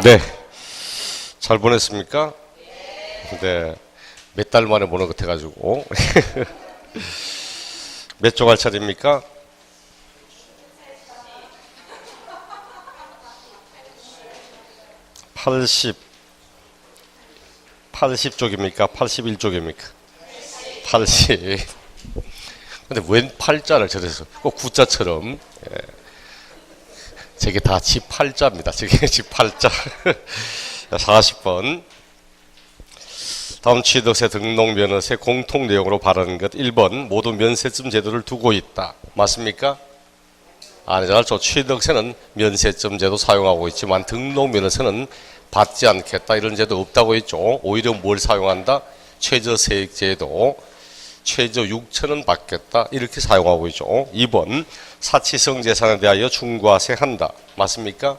네, 잘 보냈습니까? 네, 몇 달 만에 보는 것 같아가지고 몇 쪽 할 차례입니까? 80쪽입니까? 81쪽입니까? 80. 근데 웬 팔자를 저래서 꼭 구자처럼, 저게 다 지 팔자입니다. 저게 지 팔자. 40번. 다음 취득세 등록면허세 공통 내용으로 바르는 것 1번 모두 면세점 제도를 두고 있다. 맞습니까? 아니잖아. 저 취득세는 면세점 제도 사용하고 있지만 등록면허세는 받지 않겠다. 이런 제도 없다고 했죠. 오히려 뭘 사용한다? 최저세액 제도. 최저 6천원 받겠다. 이렇게 사용하고 있죠. 2번 사치성 재산에 대하여 중과세 한다. 맞습니까?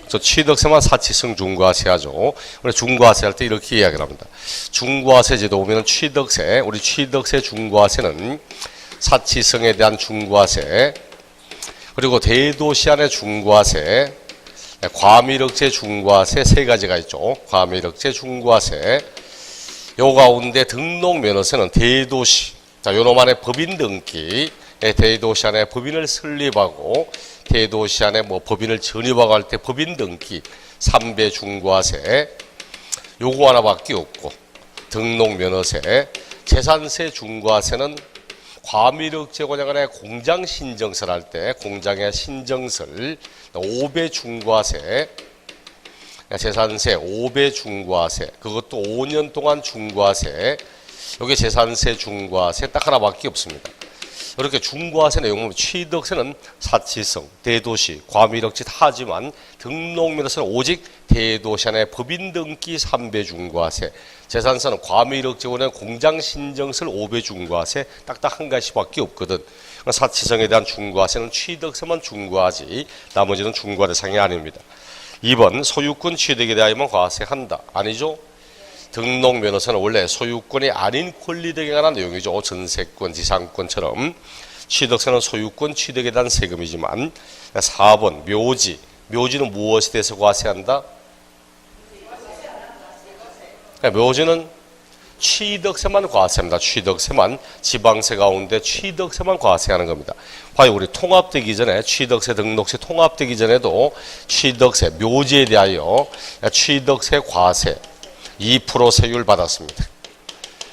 저 취득세만 사치성 중과세 하죠. 우리 중과세 할 때 이렇게 이야기를 합니다. 중과세 제도 보면 취득세, 우리 취득세 중과세는 사치성에 대한 중과세, 그리고 대도시 안의 중과세, 과밀억제 중과세 세 가지가 있죠. 과밀억제 중과세. 요 가운데 등록면허세는 대도시, 자, 요놈 안에 법인 등기, 대도시 안에 법인을 설립하고 대도시 안에 뭐 법인을 전입하고 할 때 법인 등기 3배 중과세 요거 하나밖에 없고 등록면허세, 재산세 중과세는 과밀억제 권역안에 공장 신정설 할 때 공장의 신정설 5배 중과세, 재산세 5배 중과세, 그것도 5년 동안 중과세, 여기 재산세 중과세 딱 하나밖에 없습니다. 이렇게 중과세 내용은 취득세는 사치성, 대도시, 과밀억제 다 하지만 등록면허세는 오직 대도시 안에 법인 등기 3배 중과세, 재산세는 과밀억제 원의 공장 신정설 5배 중과세 딱딱 한 가지밖에 없거든. 사치성에 대한 중과세는 취득세만 중과하지 나머지는 중과 대상이 아닙니다. 2번 소유권 취득에 대하여만 과세한다. 아니죠? 등록면허세는 원래 소유권이 아닌 권리등에 관한 내용이죠. 전세권, 지상권처럼. 취득세는 소유권 취득에 대한 세금이지만 4번 묘지. 묘지는 무엇에 대해서 과세한다? 묘지는 취득세만 과세합니다. 취득세만. 지방세 가운데 취득세만 과세하는 겁니다. 봐요. 우리 통합되기 전에 취득세, 등록세 통합되기 전에도 취득세, 묘지에 대하여 취득세 과세 2% 세율 받았습니다.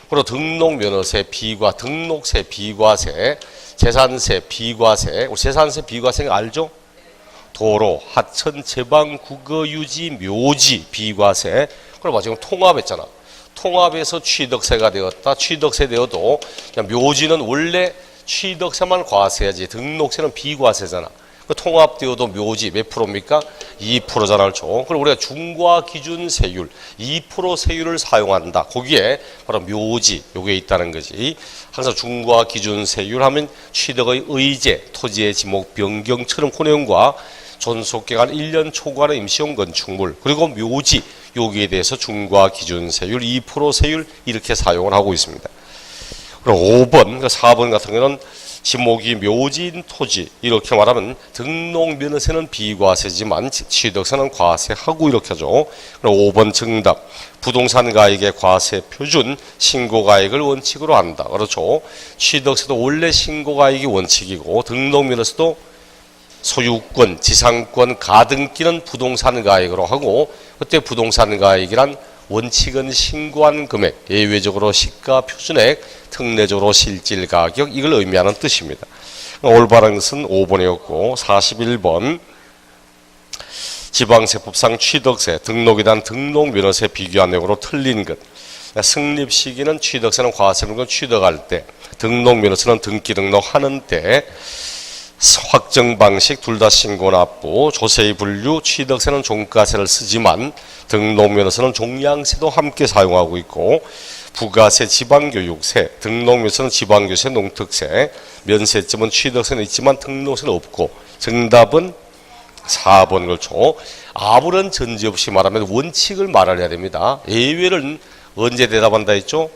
그리고 등록면허세 비과, 등록세 비과세, 재산세 비과세, 우리 재산세 비과세 알죠? 도로, 하천, 제방, 국어유지, 묘지 비과세. 그럼 지금 통합했잖아. 통합해서 취득세가 되었다. 취득세 되어도 묘지는 원래 취득세만 과세하지 등록세는 비과세잖아. 통합되어도 묘지 몇 프로입니까? 2%잖아요. 그럼 우리가 중과 기준 세율 2% 세율을 사용한다. 거기에 바로 묘지 요게 있다는 거지. 항상 중과 기준 세율 하면 취득의 의제, 토지의 지목 변경처럼 그 내용과 존속기간 1년 초과의 임시용 건축물 그리고 묘지 여기에 대해서 중과 기준 세율 2% 세율 이렇게 사용을 하고 있습니다. 그리고 5번, 4번 같은 경우는 지목이 묘지인 토지 이렇게 말하면 등록면허세는 비과세지만 취득세는 과세하고 이렇게 하죠. 그리고 5번 정답 부동산 가액의 과세 표준 신고가액을 원칙으로 한다. 그렇죠. 취득세도 원래 신고가액이 원칙이고 등록면허세도 소유권, 지상권, 가등기는 부동산 가액으로 하고 그때 부동산 가액이란 원칙은 신고한 금액, 예외적으로 시가 표준액, 특례적으로 실질 가격 이걸 의미하는 뜻입니다. 올바른 것은 5번이었고 41번 지방세법상 취득세, 등록에 대한 등록면허세 비교한 내용으로 틀린 것. 승립 시기는 취득세는 과세금을 취득할 때, 등록면허세는 등기 등록하는 때, 확정 방식 둘 다 신고 납부, 조세의 분류, 취득세는 종가세를 쓰지만 등록면허세는 종량세도 함께 사용하고 있고 부가세, 지방교육세, 등록면허세는 지방교세, 농특세, 면세점은 취득세는 있지만 등록세는 없고 정답은 4번 그렇죠. 아무런 전제 없이 말하면 원칙을 말을 해야 됩니다. 예외는 언제 대답한다 했죠?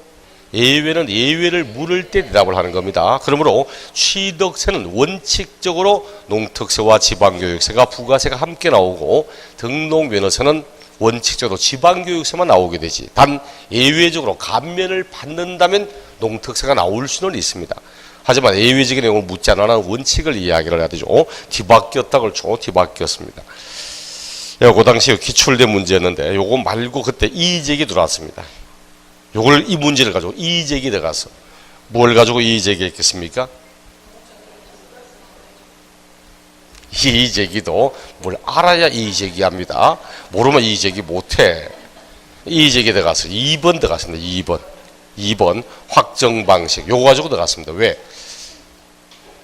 예외는 예외를 물을 때 대답을 하는 겁니다. 그러므로 취득세는 원칙적으로 농특세와 지방교육세가 부가세가 함께 나오고 등록면허세는 원칙적으로 지방교육세만 나오게 되지. 단 예외적으로 감면을 받는다면 농특세가 나올 수는 있습니다. 하지만 예외적인 내용을 묻지 않아는 원칙을 이야기를 해야 되죠. 뒤바뀌었다 그렇죠. 뒤바뀌었습니다. 그 당시 기출된 문제였는데 요거 말고 그때 이의제기 들어왔습니다. 요걸 이 문제를 가지고 이의제기 들어가서 뭘 가지고 이의제기 했겠습니까? 이의제기도 뭘 알아야 이의제기합니다. 모르면 이의제기 못해. 이의제기 들어가서 2번 들어갔습니다. 2번 확정방식 요거 가지고 들어갔습니다. 왜?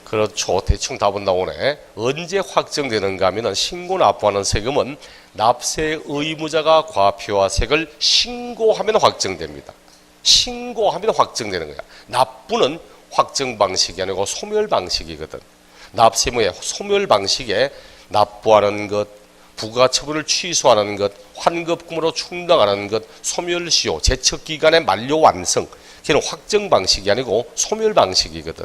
그렇죠. 대충 답은 나오네. 언제 확정되는가 하면 신고 납부하는 세금은 납세 의무자가 과표화세액을 신고하면 확정됩니다. 신고하면 확정되는 거야. 납부는 확정 방식이 아니고 소멸 방식이거든. 납세무의 소멸 방식에 납부하는 것, 부가처분을 취소하는 것, 환급금으로 충당하는 것, 소멸시효, 제척기간의 만료 완성. 걔는 확정 방식이 아니고 소멸 방식이거든.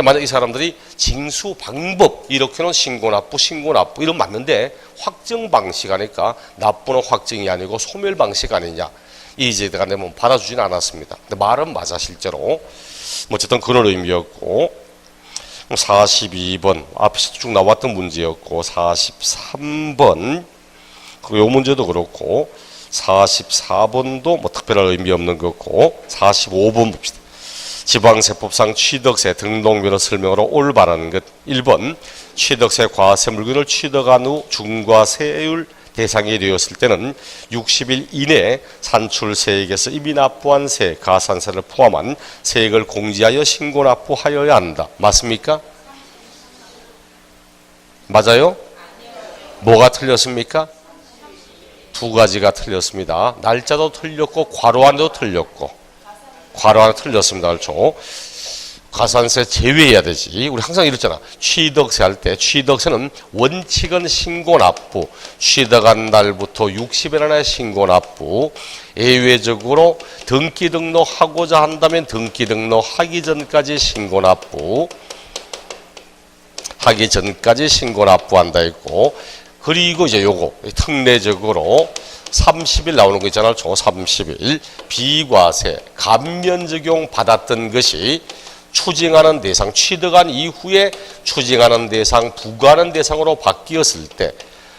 만약 이 사람들이 징수 방법 이렇게는 신고납부 이런 맞는데 확정 방식 하니까 납부는 확정이 아니고 소멸 방식 아니냐 이 제도가 내면 받아주지는 않았습니다. 근데 말은 맞아 실제로. 어쨌든 그런 의미였고 42번 앞에서 쭉 나왔던 문제였고 43번 그리고 이 문제도 그렇고 44번도 뭐 특별한 의미 없는 거고 45번 봅시다. 지방세법상 취득세 등록면허 설명으로 올바른 것 1번 취득세 과세 물건을 취득한 후 중과세율 대상이 되었을 때는 60일 이내에 산출세액에서 이미 납부한 세액, 가산세를 포함한 세액을 공제하여 신고 납부하여야 한다. 맞습니까? 맞아요? 뭐가 틀렸습니까? 두 가지가 틀렸습니다. 날짜도 틀렸고 괄호안도 틀렸고 괄호 하나 틀렸습니다. 그렇죠? 가산세 제외해야 되지. 우리 항상 이랬잖아. 취득세 할 때 취득세는 원칙은 신고납부. 취득한 날부터 60일 안에 신고납부. 예외적으로 등기 등록하고자 한다면 등기 등록하기 전까지 신고납부. 하기 전까지 신고납부한다 했고 그리고 이제 요거 특례적으로 30일 나오는 거 있잖아요. 30일 비과세 감면 적용 받았던 것이 추징하는 대상 취득한 이후에 추징하는 대상 부과하는 대상으로 바뀌었을 때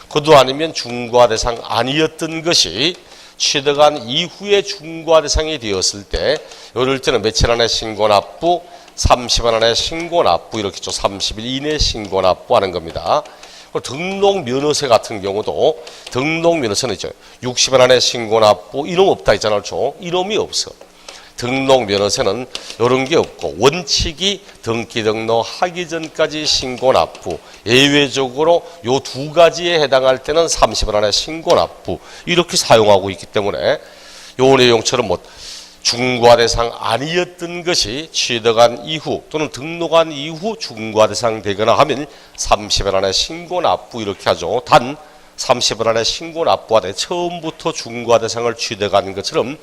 그도 아니면 중과 대상 아니었던 것이 취득한 이후에 중과 대상이 되었을 때 이럴 때는 며칠 안에 신고납부 30일 안에 신고납부 이렇게 죠 30일 이내에 신고납부하는 겁니다. 등록면허세 같은 경우도 등록면허세는 있죠. 60일 안에 신고납부 이름 없다 있잖아요. 그렇죠? 이름이 없어. 등록면허세는 이런 게 없고 원칙이 등기 등록하기 전까지 신고납부 예외적으로 요 두 가지에 해당할 때는 30일 안에 신고납부 이렇게 사용하고 있기 때문에 요 내용처럼 뭐 중과 대상 아니었던 것이 취득한 이후 또는 등록한 이후 중과 대상 되거나 하면 30일 안에 신고납부 이렇게 하죠. 단 30일 안에 신고납부하되 처음부터 중과 대상을 취득한 것처럼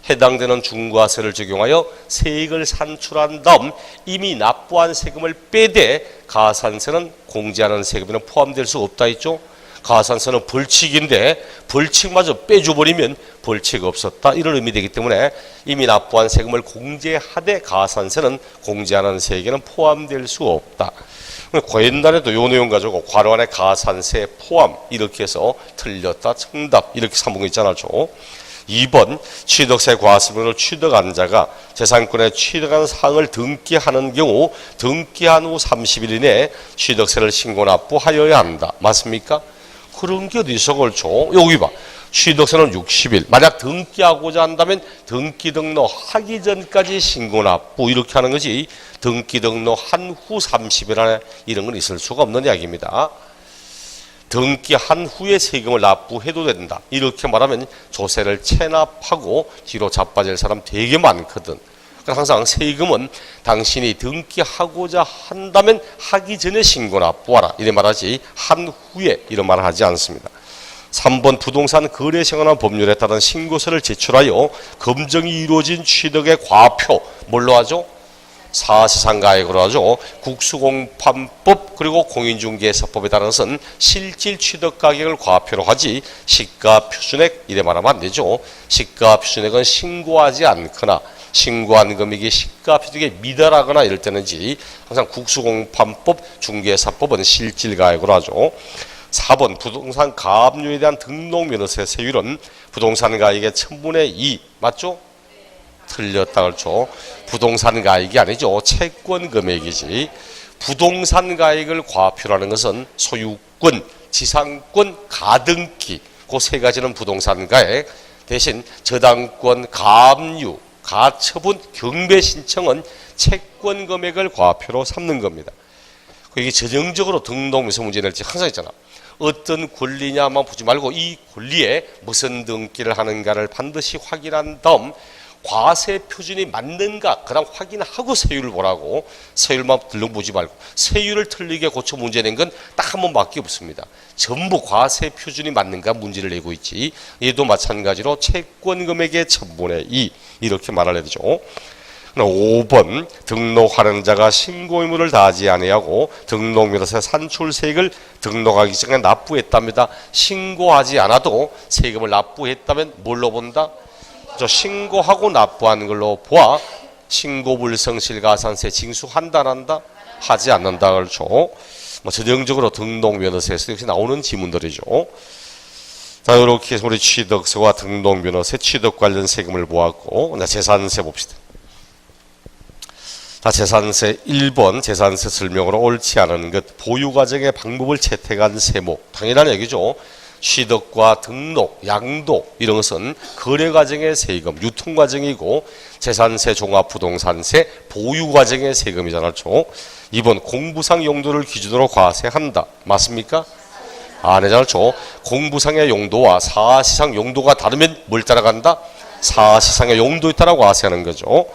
해당되는 중과세를 적용하여 세액을 산출한 다음 이미 납부한 세금을 빼되 가산세는 공제하는 세금에는 포함될 수 없다 했죠. 가산세는 벌칙인데 벌칙마저 빼줘버리면 벌칙 없었다 이런 의미 되기 때문에 이미 납부한 세금을 공제하되 가산세는 공제하는 세액에는 포함될 수 없다. 옛날에도 요 내용 가지고 괄호 안에 가산세 포함 이렇게 해서 틀렸다 정답 이렇게 삼은 있잖아요. 2번 취득세 과세물을 취득한 자가 재산권에 취득한 사항을 등기하는 경우 등기한 후 30일 이내에 취득세를 신고납부하여야 한다. 맞습니까? 그런 게 어디서 그렇죠? 여기 봐. 취득세는 60일. 만약 등기하고자 한다면 등기 등록하기 전까지 신고납부 이렇게 하는 것이 등기 등록한 후 30일 안에 이런 건 있을 수가 없는 이야기입니다. 등기한 후에 세금을 납부해도 된다. 이렇게 말하면 조세를 체납하고 뒤로 자빠질 사람 되게 많거든. 그래서 항상 세금은 당신이 등기하고자 한다면 하기 전에 신고 납부하라. 이래 말하지 한 후에 이런 말을 하지 않습니다. 3번 부동산 거래에 관한 법률에 따른 신고서를 제출하여 검증이 이루어진 취득의 과표 뭘로 하죠? 사시상가액으로 하죠. 국수공판법 그리고 공인중개사법에 따라서는 실질 취득가격을 과표로 하지 시가표준액 이래 말하면 안 되죠. 시가표준액은 신고하지 않거나 신고한 금액이 시가표준액에 미달하거나 이럴 때는지 항상 국수공판법, 중개사법은 실질가액으로 하죠. 4번 부동산 가압류에 대한 등록면허세 세율은 부동산 가액의 1000분의 2 맞죠? 틀렸다 그렇죠. 부동산 가액이 아니죠. 채권 금액이지. 부동산 가액을 과표라는 것은 소유권, 지상권, 가등기 그 세 가지는 부동산 가액 대신 저당권, 가압류, 가처분, 경매 신청은 채권 금액을 과표로 삼는 겁니다. 이게 전형적으로 등록면허 문제 낼지 항상 있잖아. 어떤 권리냐만 보지 말고 이 권리에 무슨 등기를 하는가를 반드시 확인한 다음 과세 표준이 맞는가 그다음 확인하고 세율을 보라고. 세율만 들러보지 말고 세율을 틀리게 고쳐 문제 낸 건 딱 한 번밖에 없습니다. 전부 과세 표준이 맞는가 문제를 내고 있지. 얘도 마찬가지로 채권 금액의 1000분의 2 이렇게 말을 해야 되죠. 5번 등록하는 자가 신고 의무를 다하지 아니하고 등록면허세 산출세액을 등록하기 전에 납부했답니다. 신고하지 않아도 세금을 납부했다면 뭘로 본다? 신고하고 납부하는 걸로 보아 신고불성실가산세 징수한다 안 한다? 하지 않는다 그렇죠. 전형적으로 등록면허세에서 역시 나오는 지문들이죠. 자, 이렇게 해서 우리 취득세와 등록면허세 취득 관련 세금을 보았고 재산세 봅시다. 자, 재산세 1번 재산세 설명으로 옳지 않은 것 보유 과정의 방법을 채택한 세목 당연한 얘기죠. 취득과 등록, 양도 이런 것은 거래 과정의 세금, 유통 과정이고 재산세, 종합부동산세, 보유 과정의 세금이잖아요. 2번 공부상 용도를 기준으로 과세한다. 맞습니까? 아니잖아요. 공부상의 용도와 사시상 용도가 다르면 뭘 따라간다? 사시상의 용도에 따라 과세하는 거죠.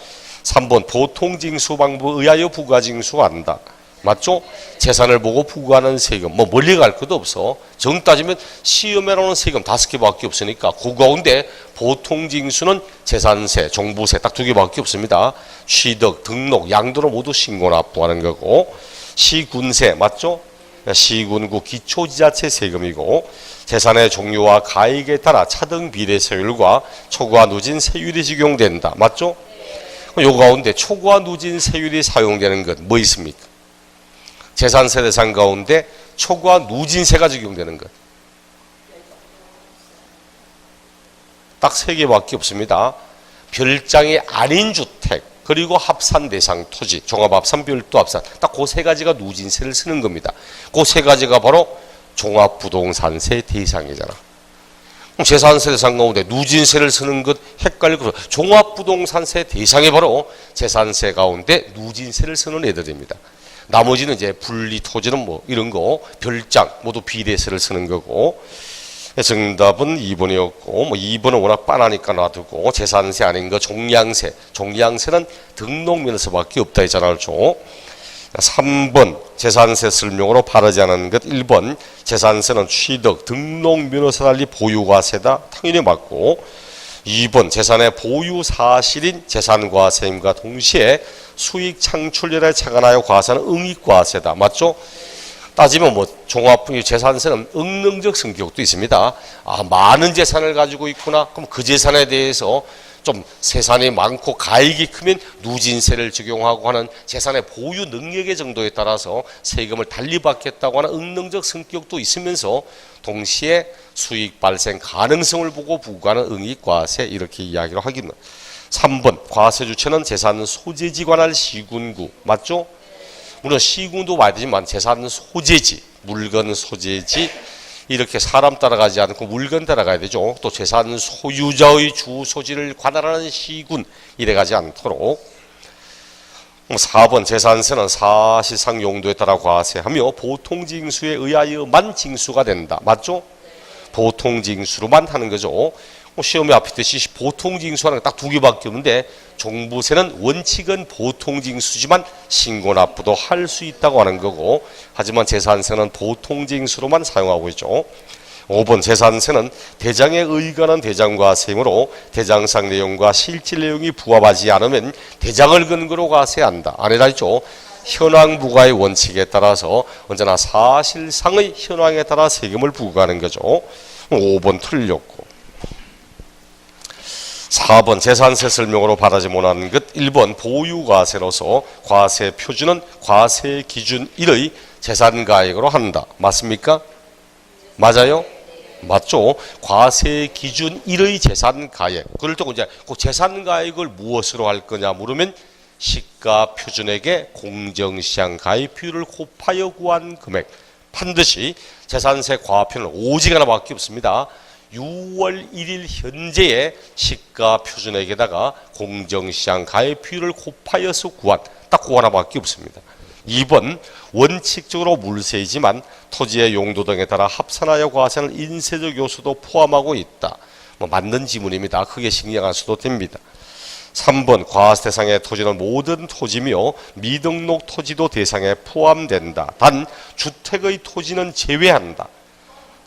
3번 보통징수 방법에 의하여 부가징수한다. 맞죠? 재산을 보고 부과하는 세금 멀리 갈 것도 없어. 정 따지면 시험에 나오는 세금 5개밖에 없으니까 그 가운데 보통징수는 재산세, 종부세 딱 2개밖에 없습니다. 취득, 등록, 양도로 모두 신고 납부하는 거고 시군세 맞죠? 시군구 기초지자체 세금이고 재산의 종류와 가액에 따라 차등 비례세율과 초과 누진 세율이 적용된다. 맞죠? 요 가운데 초과 누진 세율이 사용되는 것 뭐 있습니까? 재산세 대상 가운데 초과 누진세가 적용되는 것. 딱 3개밖에 없습니다. 별장이 아닌 주택, 그리고 합산 대상 토지, 종합합산, 별도합산. 딱 그 3가지가 누진세를 쓰는 겁니다. 그 3가지가 바로 종합부동산세 대상이잖아. 그럼 재산세 대상 가운데 누진세를 쓰는 것 헷갈리고 종합부동산세 대상이 바로 재산세 가운데 누진세를 쓰는 애들입니다. 나머지는 이제 분리 토지는 이런 거 별장 모두 비례세를 쓰는 거고 정답은 2번이었고 2번은 워낙 빤하니까 놔두고 재산세 아닌 거 종량세 종량세는 등록면허세밖에 없다 했잖아요. 3번 재산세 설명으로 바르지 않은 것 1번 재산세는 취득 등록면허세 달리 보유과세다 당연히 맞고 2번 재산의 보유 사실인 재산과세임과 동시에 수익 창출열에 착안하여 과세하는 응익과세다. 맞죠? 따지면 종합분기 재산세는 응능적 성격도 있습니다. 많은 재산을 가지고 있구나. 그럼 그 재산에 대해서 좀 세산이 많고 가액이 크면 누진세를 적용하고 하는 재산의 보유 능력의 정도에 따라서 세금을 달리 받겠다고 하는 응능적 성격도 있으면서 동시에 수익 발생 가능성을 보고 부과하는 응익과세 이렇게 이야기를 하기는. 3번 과세 주체는 재산 소재지 관할 시군구 맞죠? 물론 시군도 봐야 되지만 재산 소재지 물건 소재지 이렇게 사람 따라가지 않고 물건 따라가야 되죠. 또 재산 소유자의 주 소지를 관할하는 시군 이래가지 않도록. 4번 재산세는 사실상 용도에 따라 과세하며 보통징수에 의하여만 징수가 된다. 맞죠? 보통징수로만 하는 거죠. 시험에 앞에 있듯이 보통징수하는 게 딱 2개밖에 없는데 종부세는 원칙은 보통징수지만 신고납부도 할 수 있다고 하는 거고 하지만 재산세는 보통징수로만 사용하고 있죠. 5번 재산세는 대장에 의관한 대장과세이므로 대장상 내용과 실질 내용이 부합하지 않으면 대장을 근거로 과세한다. 아니라 있죠. 현황 부과의 원칙에 따라서 언제나 사실상의 현황에 따라 세금을 부과하는 거죠. 5번 틀렸고. 4번 재산세 설명으로 받아지 못한 것. 1번 보유과세로서 과세 표준은 과세 기준 1의 재산가액으로 한다. 맞습니까? 맞아요? 맞죠? 과세 기준 1의 재산가액. 그럴 때 이제 그 재산가액을 무엇으로 할 거냐 물으면 시가 표준액의 공정시장 가입 비율을 곱하여 구한 금액. 반드시 재산세 과표는 오직 하나밖에 없습니다. 6월 1일 현재의 시가 표준액에다가 공정시장 가입 비율을 곱하여서 구한 딱 그거 하나밖에 없습니다. 2번 원칙적으로 물세이지만 토지의 용도 등에 따라 합산하여 과세하는 인세적 요소도 포함하고 있다. 맞는 지문입니다. 크게 신경안 써도 됩니다. 3번 과세 대상의 토지는 모든 토지며 미등록 토지도 대상에 포함된다. 단 주택의 토지는 제외한다.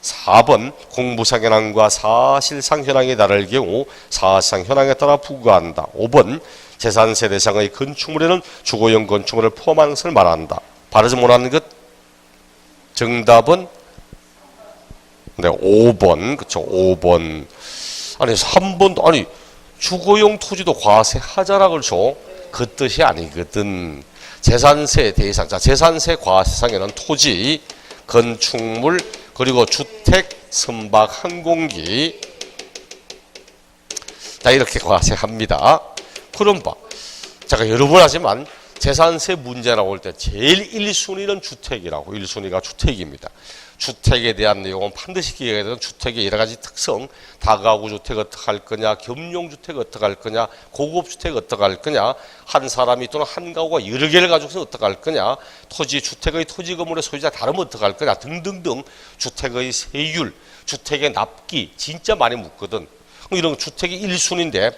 4번 공부상 현황과 사실상 현황이 다를 경우 사실상 현황에 따라 부과한다. 5번 재산세 대상의 건축물에는 주거용 건축물을 포함하는 것을 말한다. 바르지 못하는 것. 정답은 네, 5번. 그렇죠. 5번. 아니 3번도 아니 주거용 토지도 과세하자라 그렇죠. 그 뜻이 아니거든. 재산세 대상. 자, 재산세 과세상에는 토지, 건축물, 그리고 주택, 선박, 항공기 다 이렇게 과세합니다. 그럼 봐. 제가 여러 번 하지만 재산세 문제 나올 때 제일 1순위는 주택이라고. 1순위가 주택입니다. 주택에 대한 내용은 반드시 기억해야 되는 주택의 여러 가지 특성, 다가구 주택 어떻게 할 거냐, 겸용주택 어떻게 할 거냐, 고급주택 어떻게 할 거냐, 한 사람이 또는 한 가구가 여러 개를 가지고서 어떻게 할 거냐, 토지, 주택의 토지 건물의 소유자 다르면 어떻게 할 거냐 등등등 주택의 세율, 주택의 납기 진짜 많이 묻거든. 이런 주택이 1순위인데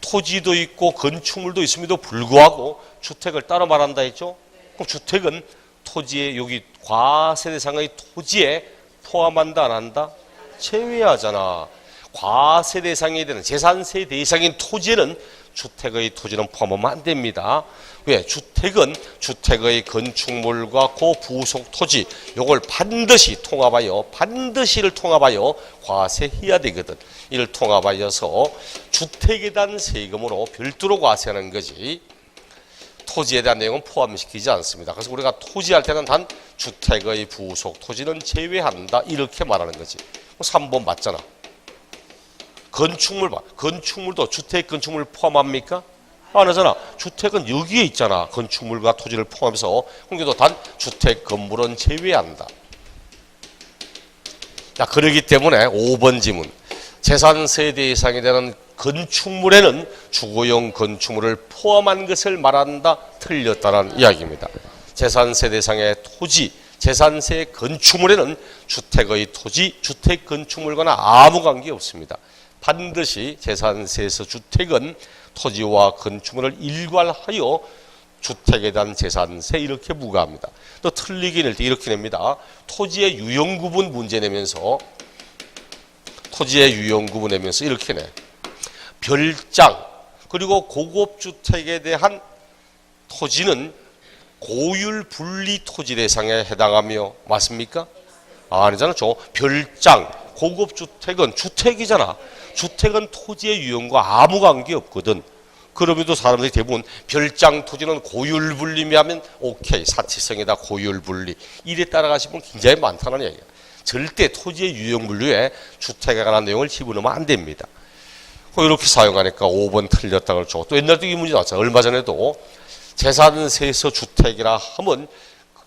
토지도 있고 건축물도 있음에도 불구하고 주택을 따로 말한다 했죠. 그럼 주택은 토지에 여기 과세 대상의 토지에 포함한다 안 한다? 제외하잖아. 과세 대상이 되는 재산세 대상인 토지에는 주택의 토지는 포함하면 안 됩니다. 왜? 주택은 주택의 건축물과 그 부속 토지 요걸 반드시 통합하여 반드시를 통합하여 과세해야 되거든. 이를 통합하여서 주택에 대한 세금으로 별도로 과세하는 거지. 토지에 대한 내용은 포함시키지 않습니다. 그래서 우리가 토지할 때는 단 주택의 부속 토지는 제외한다 이렇게 말하는 거지. 3번 맞잖아. 건축물 봐. 건축물도 주택 건축물 포함합니까? 안 하잖아. 주택은 여기에 있잖아. 건축물과 토지를 포함해서. 그런데도 단 주택 건물은 제외한다. 자, 그러기 때문에 5번 지문. 재산세 대상이 되는 건축물에는 주거용 건축물을 포함한 것을 말한다. 틀렸다는 이야기입니다. 재산세 대상의 토지, 재산세 건축물에는 주택의 토지, 주택 건축물과는 아무 관계 없습니다. 반드시 재산세에서 주택은 토지와 건축물을 일괄하여 주택에 대한 재산세 이렇게 부과합니다. 또 틀리게 낼 때 이렇게 냅니다. 토지의 유형구분 문제 내면서 토지의 유형구분 내면서 이렇게 내. 별장 그리고 고급주택에 대한 토지는 고율 분리 토지 대상에 해당하며 맞습니까? 아니잖아. 별장 고급주택은 주택이잖아. 주택은 토지의 유형과 아무 관계 없거든. 그럼에도 사람들이 대부분 별장 토지는 고율 분리며 하면 오케이 사치성이다 고율 분리 이래 따라가시면 굉장히 많다는 얘기야. 절대 토지의 유형 분류에 주택에 관한 내용을 집어넣으면 안 됩니다. 이렇게 사용하니까 5번 틀렸다고 그러죠. 또 옛날에도 이 문제 나왔잖아요. 얼마 전에도 재산세에서 주택이라 하면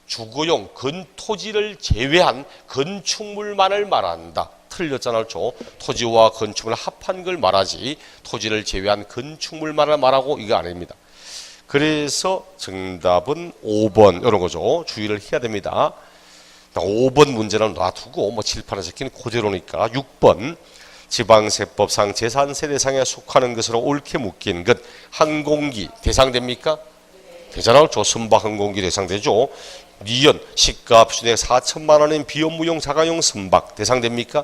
주거용 건토지를 제외한 건축물만을 말한다. 틀렸잖아요. 그렇죠? 토지와 건축물을 합한 걸 말하지 토지를 제외한 건축물만을 말하고 이거 아닙니다. 그래서 정답은 5번 이런 거죠. 주의를 해야 됩니다. 5번 문제는 놔두고 뭐 칠판에 적힌 그대로니까 6번 지방세법상 재산세 대상에 속하는 것으로 옳게 묶인 것 항공기 대상됩니까? 되잖아. 그렇죠? 선박항공기 대상되죠. 니은 시가 표준액 4천만 원인 비업무용 자가용 선박 대상됩니까?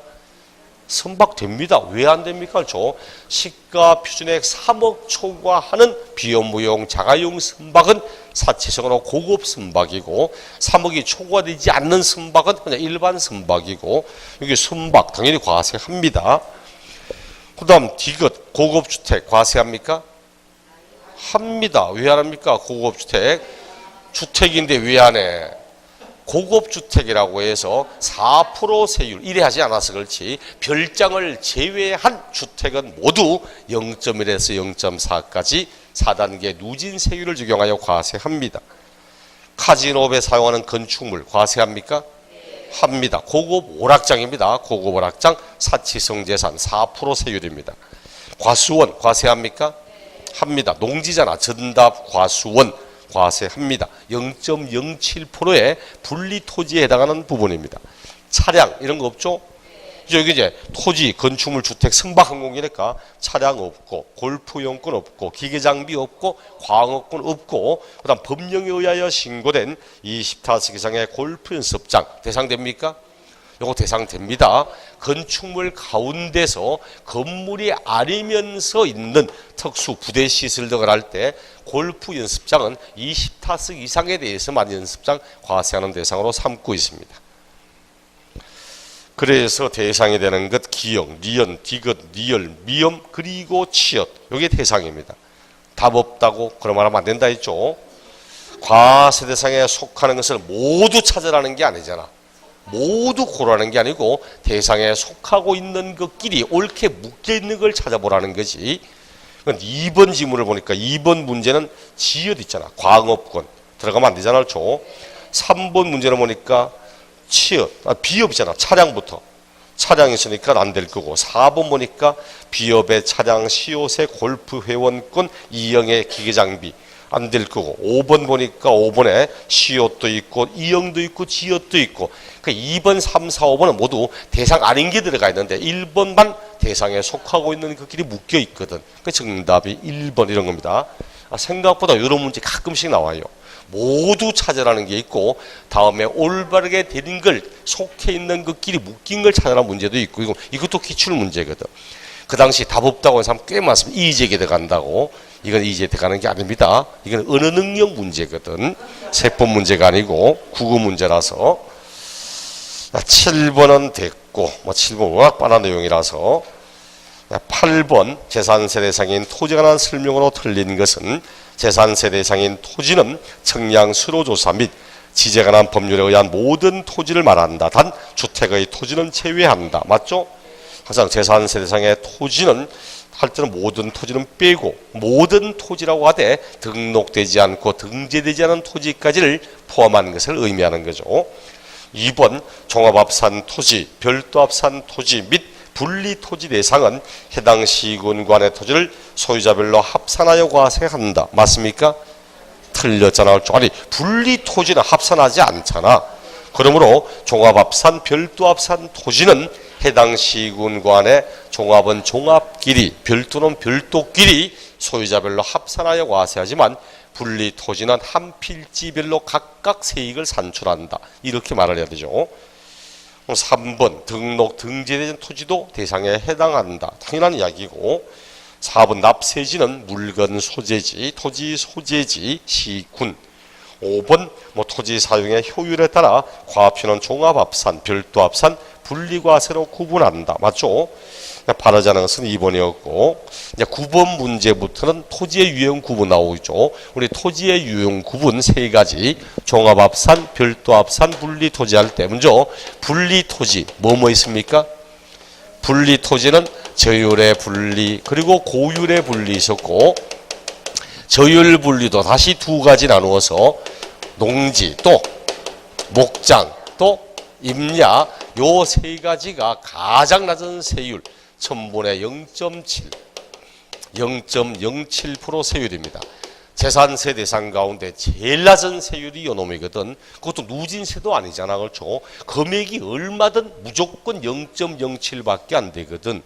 선박됩니다. 왜 안 됩니까? 그렇죠? 시가 표준액 3억 초과하는 비업무용 자가용 선박은 사치성으로 고급 선박이고 3억이 초과되지 않는 선박은 그냥 일반 선박이고 여기 선박 당연히 과세합니다. 그 다음 디귿 고급주택 과세합니까? 합니다. 왜 안 합니까? 고급주택 주택인데 왜 안 해? 고급주택이라고 해서 4% 세율 이래 하지 않아서 그렇지 별장을 제외한 주택은 모두 0.1에서 0.4까지 4단계 누진 세율을 적용하여 과세합니다. 카지노업에 사용하는 건축물 과세합니까? 합니다. 고급 오락장입니다. 고급 오락장 사치성 재산 4% 세율입니다. 과수원 과세합니까? 합니다. 농지잖아. 전답 과수원 과세합니다. 0.07%의 분리토지에 해당하는 부분입니다. 차량 이런 거 없죠? 여기 이제 토지, 건축물, 주택, 선박항공이니까 차량 없고 골프용권 없고 기계장비 없고 광업권 없고 그다음 법령에 의하여 신고된 20타석 이상의 골프 연습장 대상됩니까? 요거 대상됩니다. 건축물 가운데서 건물이 아니면서 있는 특수 부대 시설 등을 할 때 골프 연습장은 20타석 이상에 대해서만 연습장 과세하는 대상으로 삼고 있습니다. 그래서 대상이 되는 것 기역, 니은, 디귿, 니을, 미음 그리고 치읓 요게 대상입니다. 답 없다고 그런 말 하면 안 된다 했죠. 과세 대상에 속하는 것을 모두 찾으라는 게 아니잖아. 모두 고르라는 게 아니고 대상에 속하고 있는 것끼리 옳게 묶여있는 걸 찾아보라는 거지. 2번 지문을 보니까 2번 문제는 지읒 있잖아. 광업권 들어가면 안 되잖아. 그렇죠? 3번 문제는 보니까 치읓, 비업이잖아. 차량부터. 차량이 있으니까 안 될 거고 4번 보니까 비업의 차량, 시옷의 골프 회원권, 이형의 기계장비 안 될 거고 5번 보니까 5번에 시옷도 있고 이형도 있고 지읒도 있고 그러니까 2번, 3, 4, 5번은 모두 대상 아닌 게 들어가 있는데 1번만 대상에 속하고 있는 것끼리 묶여 있거든. 그 정답이 1번 이런 겁니다. 생각보다 이런 문제 가끔씩 나와요. 모두 찾으라는 게 있고 다음에 올바르게 되는 걸 속해 있는 것끼리 묶인 걸 찾으라는 문제도 있고 이것도 기출 문제거든. 그 당시 답 없다고 하는 사람 꽤 많습니다. 이의제기에 들어간다고. 이건 이의제기에 들어가는 게 아닙니다. 이건 언어 능력 문제거든. 세법 문제가 아니고 국어 문제라서. 7번은 됐고 7번 워낙 뻔한 내용이라서 8번 재산세 대상인 토지에 관한 설명으로 틀린 것은 재산세 대상인 토지는 청량 수로조사 및 지제에 관한 법률에 의한 모든 토지를 말한다. 단 주택의 토지는 제외한다. 맞죠? 항상 재산세 대상의 토지는 할 때는 모든 토지는 빼고 모든 토지라고 하되 등록되지 않고 등재되지 않은 토지까지를 포함한 것을 의미하는 거죠. 2번 종합합산 토지, 별도합산 토지 및 분리토지 대상은 해당 시군관의 토지를 소유자별로 합산하여 과세한다. 맞습니까? 틀렸잖아. 아니 분리토지는 합산하지 않잖아. 그러므로 종합합산, 별도합산 토지는 해당 시군관의 종합은 종합끼리, 별도는 별도끼리 소유자별로 합산하여 과세하지만 분리토지는 한 필지별로 각각 세익을 산출한다. 이렇게 말을 해야 되죠. 3번 등록 등재된 토지도 대상에 해당한다. 당연한 이야기고 4번 납세지는 물건 소재지, 토지 소재지, 시군. 5번 토지 사용의 효율에 따라 과표는 종합합산, 별도합산, 분리과세로 구분한다. 맞죠? 바르지 않은 것은 2번이었고 이제 9번 문제부터는 토지의 유형 구분 나오죠. 우리 토지의 유형 구분 3가지 종합합산, 별도합산, 분리토지 할 때 먼저 분리토지 뭐뭐 있습니까? 분리토지는 저율의 분리 그리고 고율의 분리 있었고 저율 분리도 다시 2가지 나누어서 농지 또 목장 또 임야 요 3가지가 가장 낮은 세율 1000분의 0.7 0.07% 세율입니다. 재산세 대상 가운데 제일 낮은 세율이 요놈이거든. 그것도 누진세도 아니잖아. 그렇죠? 금액이 얼마든 무조건 0.07밖에 안 되거든.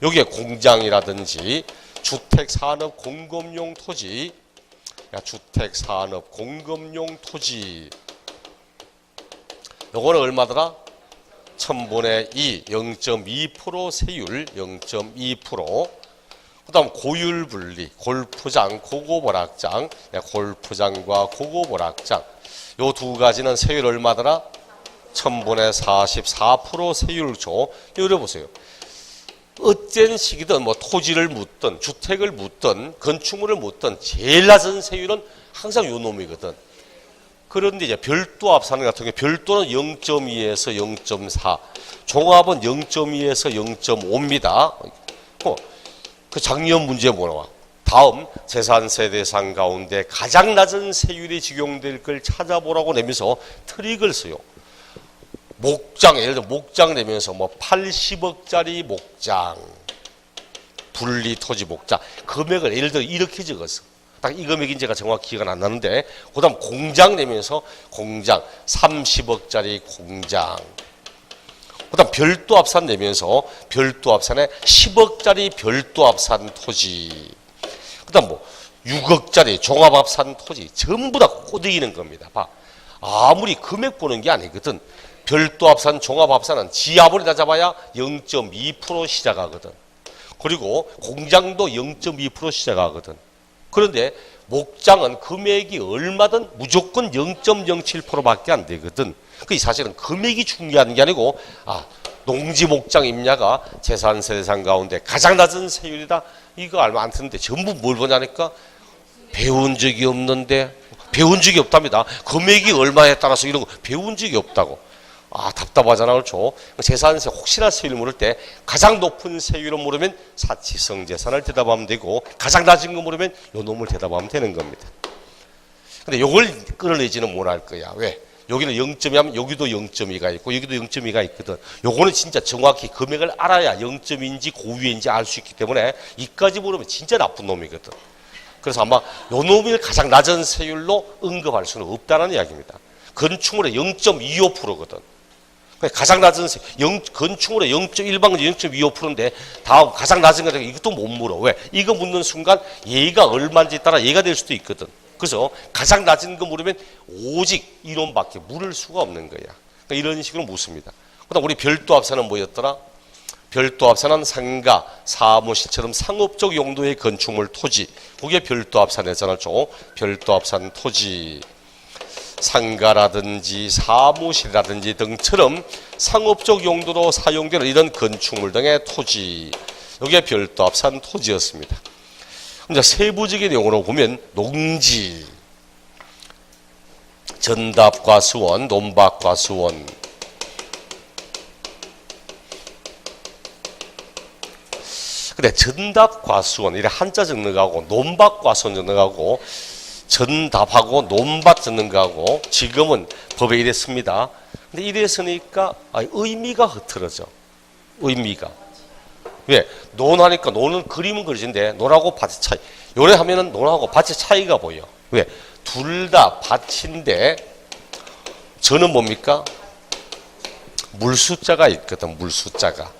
여기에 공장이라든지 주택, 산업, 공급용 토지 주택, 산업, 공급용 토지. 요거는 얼마더라? 1000분의 2, 0.2% 세율, 0.2%. 그 다음 고율 분리, 골프장, 고급 오락장, 골프장과 고급 오락장. 요 두 가지는 세율 얼마더라? 1000분의 44% 세율조. 이거 보세요. 어떤 시기든 뭐 토지를 묻든 주택을 묻든 건축물을 묻든 제일 낮은 세율은 항상 요 놈이거든. 그런데 이제 별도 합산 같은 경우 별도는 0.2에서 0.4, 종합은 0.2에서 0.5입니다. 그 작년 문제 뭐 나와? 다음 재산세 대상 가운데 가장 낮은 세율이 적용될 걸 찾아보라고 내면서 트릭을 써요. 목장, 예를 들어 목장 내면서 뭐 80억짜리 목장, 분리 토지 목장, 금액을 예를 들어 이렇게 적었어. 딱 이 금액인 제가 정확히 기억은 안 나는데, 그 다음 공장 내면서 공장, 30억짜리 공장. 그 다음 별도 합산 내면서 별도 합산에 10억짜리 별도 합산 토지. 그 다음 뭐 6억짜리 종합 합산 토지. 전부 다 꼬드기는 겁니다. 봐. 아무리 금액 보는 게 아니거든. 별도 합산, 종합 합산은 지하본이 다 잡아야 0.2% 시작하거든. 그리고 공장도 0.2% 시작하거든. 그런데 목장은 금액이 얼마든 무조건 0.07%밖에 안 되거든. 그 사실은 금액이 중요한 게 아니고, 농지 목장 임야가 재산세 대상 가운데 가장 낮은 세율이다. 이거 알면 안 듣는데 전부 뭘 보냐니까 배운 적이 없는데, 배운 적이 없답니다. 금액이 얼마에 따라서 이런 거 배운 적이 없다고. 답답하잖아, 그렇죠? 재산세 혹시나 세율을 물을 때 가장 높은 세율을 물으면 사치성 재산을 대답하면 되고, 가장 낮은 거 물으면 요 놈을 대답하면 되는 겁니다. 근데 요걸 끌어내지는 못할 거야. 왜? 여기는 0.2 하면 여기도 0.2가 있고 여기도 0.2가 있거든. 요거는 진짜 정확히 금액을 알아야 0.2인지 고유인지 알 수 있기 때문에 이까지 물으면 진짜 나쁜 놈이거든. 그래서 아마 요 놈을 가장 낮은 세율로 언급할 수는 없다는 이야기입니다. 건축물의 0.25%거든. 가장 낮은 건축물의 0.1방지 0.25%인데 다음 가장 낮은 거 이것도 못 물어. 왜? 이거 묻는 순간 얘가 얼마인지 따라 얘가 될 수도 있거든. 그래서 가장 낮은 거 물으면 오직 이론밖에 물을 수가 없는 거야. 그러니까 이런 식으로 묻습니다. 그다음 우리 별도 합산은 뭐였더라? 별도 합산은 상가, 사무실처럼 상업적 용도의 건축물 토지. 그게 별도 합산이잖아요. 별도 합산 토지. 상가라든지 사무실이라든지 등처럼 상업적 용도로 사용되는 이런 건축물 등의 토지. 이게 별도 합산 토지였습니다. 이제 세부적인 용어로 보면 농지, 전답과수원, 논밭과수원. 근데 전답과수원 이래 한자 적는 거하고 논밭과수원 적는 거하고 전답하고 논밭 적는 거하고 지금은 법에 이랬습니다. 근데 이랬으니까 의미가 흐트러져. 의미가. 왜? 논하니까 논은 그림은 그려진데 논하고 밭의 차이. 요래 하면은 논하고 밭의 차이가 보여. 왜? 둘 다 밭인데 저는 뭡니까? 물숫자가 있거든. 물숫자가.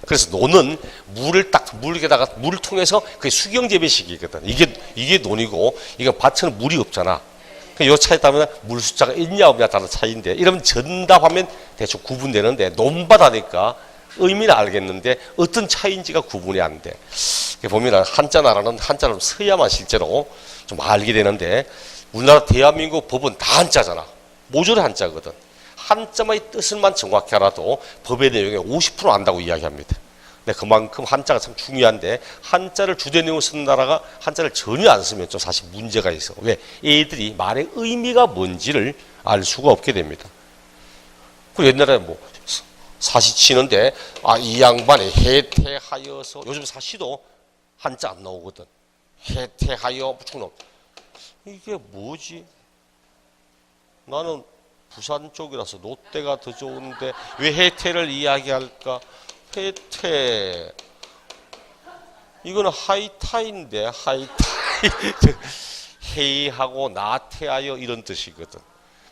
그래서 논은 물을 딱 물에다가 물을 통해서 그게 수경 재배식이거든. 이게 논이고 이건 밭은 물이 없잖아. 요 차에 따르면 물 숫자가 있냐 없냐 따른 차이인데 이러면 전답하면 대충 구분되는데 논밭 하니까 의미는 알겠는데 어떤 차이인지가 구분이 안 돼. 보면 한자 나라는 한자를 써야만 실제로 좀 알게 되는데 우리나라 대한민국 법은 다 한자잖아. 모조리 한자거든. 한자만의 뜻을만 정확히 알아도 법의 내용의 50% 안다고 이야기합니다. 근데 그만큼 한자가 참 중요한데 한자를 주된 내용으로 쓰는 나라가 한자를 전혀 안 쓰면 좀 사실 문제가 있어. 왜? 애들이 말의 의미가 뭔지를 알 수가 없게 됩니다. 그 옛날에 뭐 사시 치는데 이 양반이 해태하여서 요즘 사시도 한자 안 나오거든. 해태하여 무충놈 이게 뭐지? 나는 부산 쪽이라서 롯데가 더 좋은데 왜 해태를 이야기할까? 해태 이거는 하이타인데 하이타이 해이하고 나태하여 이런 뜻이거든.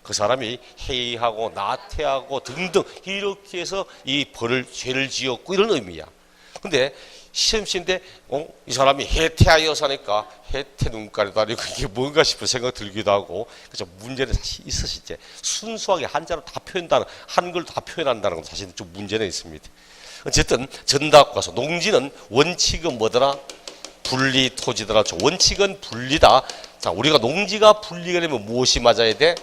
그 사람이 해이하고 나태하고 등등 이렇게 해서 이 벌을 죄를 지었고 이런 의미야. 근데 시험시인데 이 사람이 해태하 여사니까 해태 눈가리도 아니고 이게 뭔가 싶은 생각 들기도 하고. 그래서 문제는 사실 있으시지. 순수하게 한자로 다 표현한다는, 한글 다 표현한다는 건 사실 좀 문제는 있습니다. 어쨌든 전답과서 농지는 원칙은 뭐더라? 분리 토지더라. 원칙은 분리다. 자, 우리가 농지가 분리가 되면 무엇이 맞아야 돼?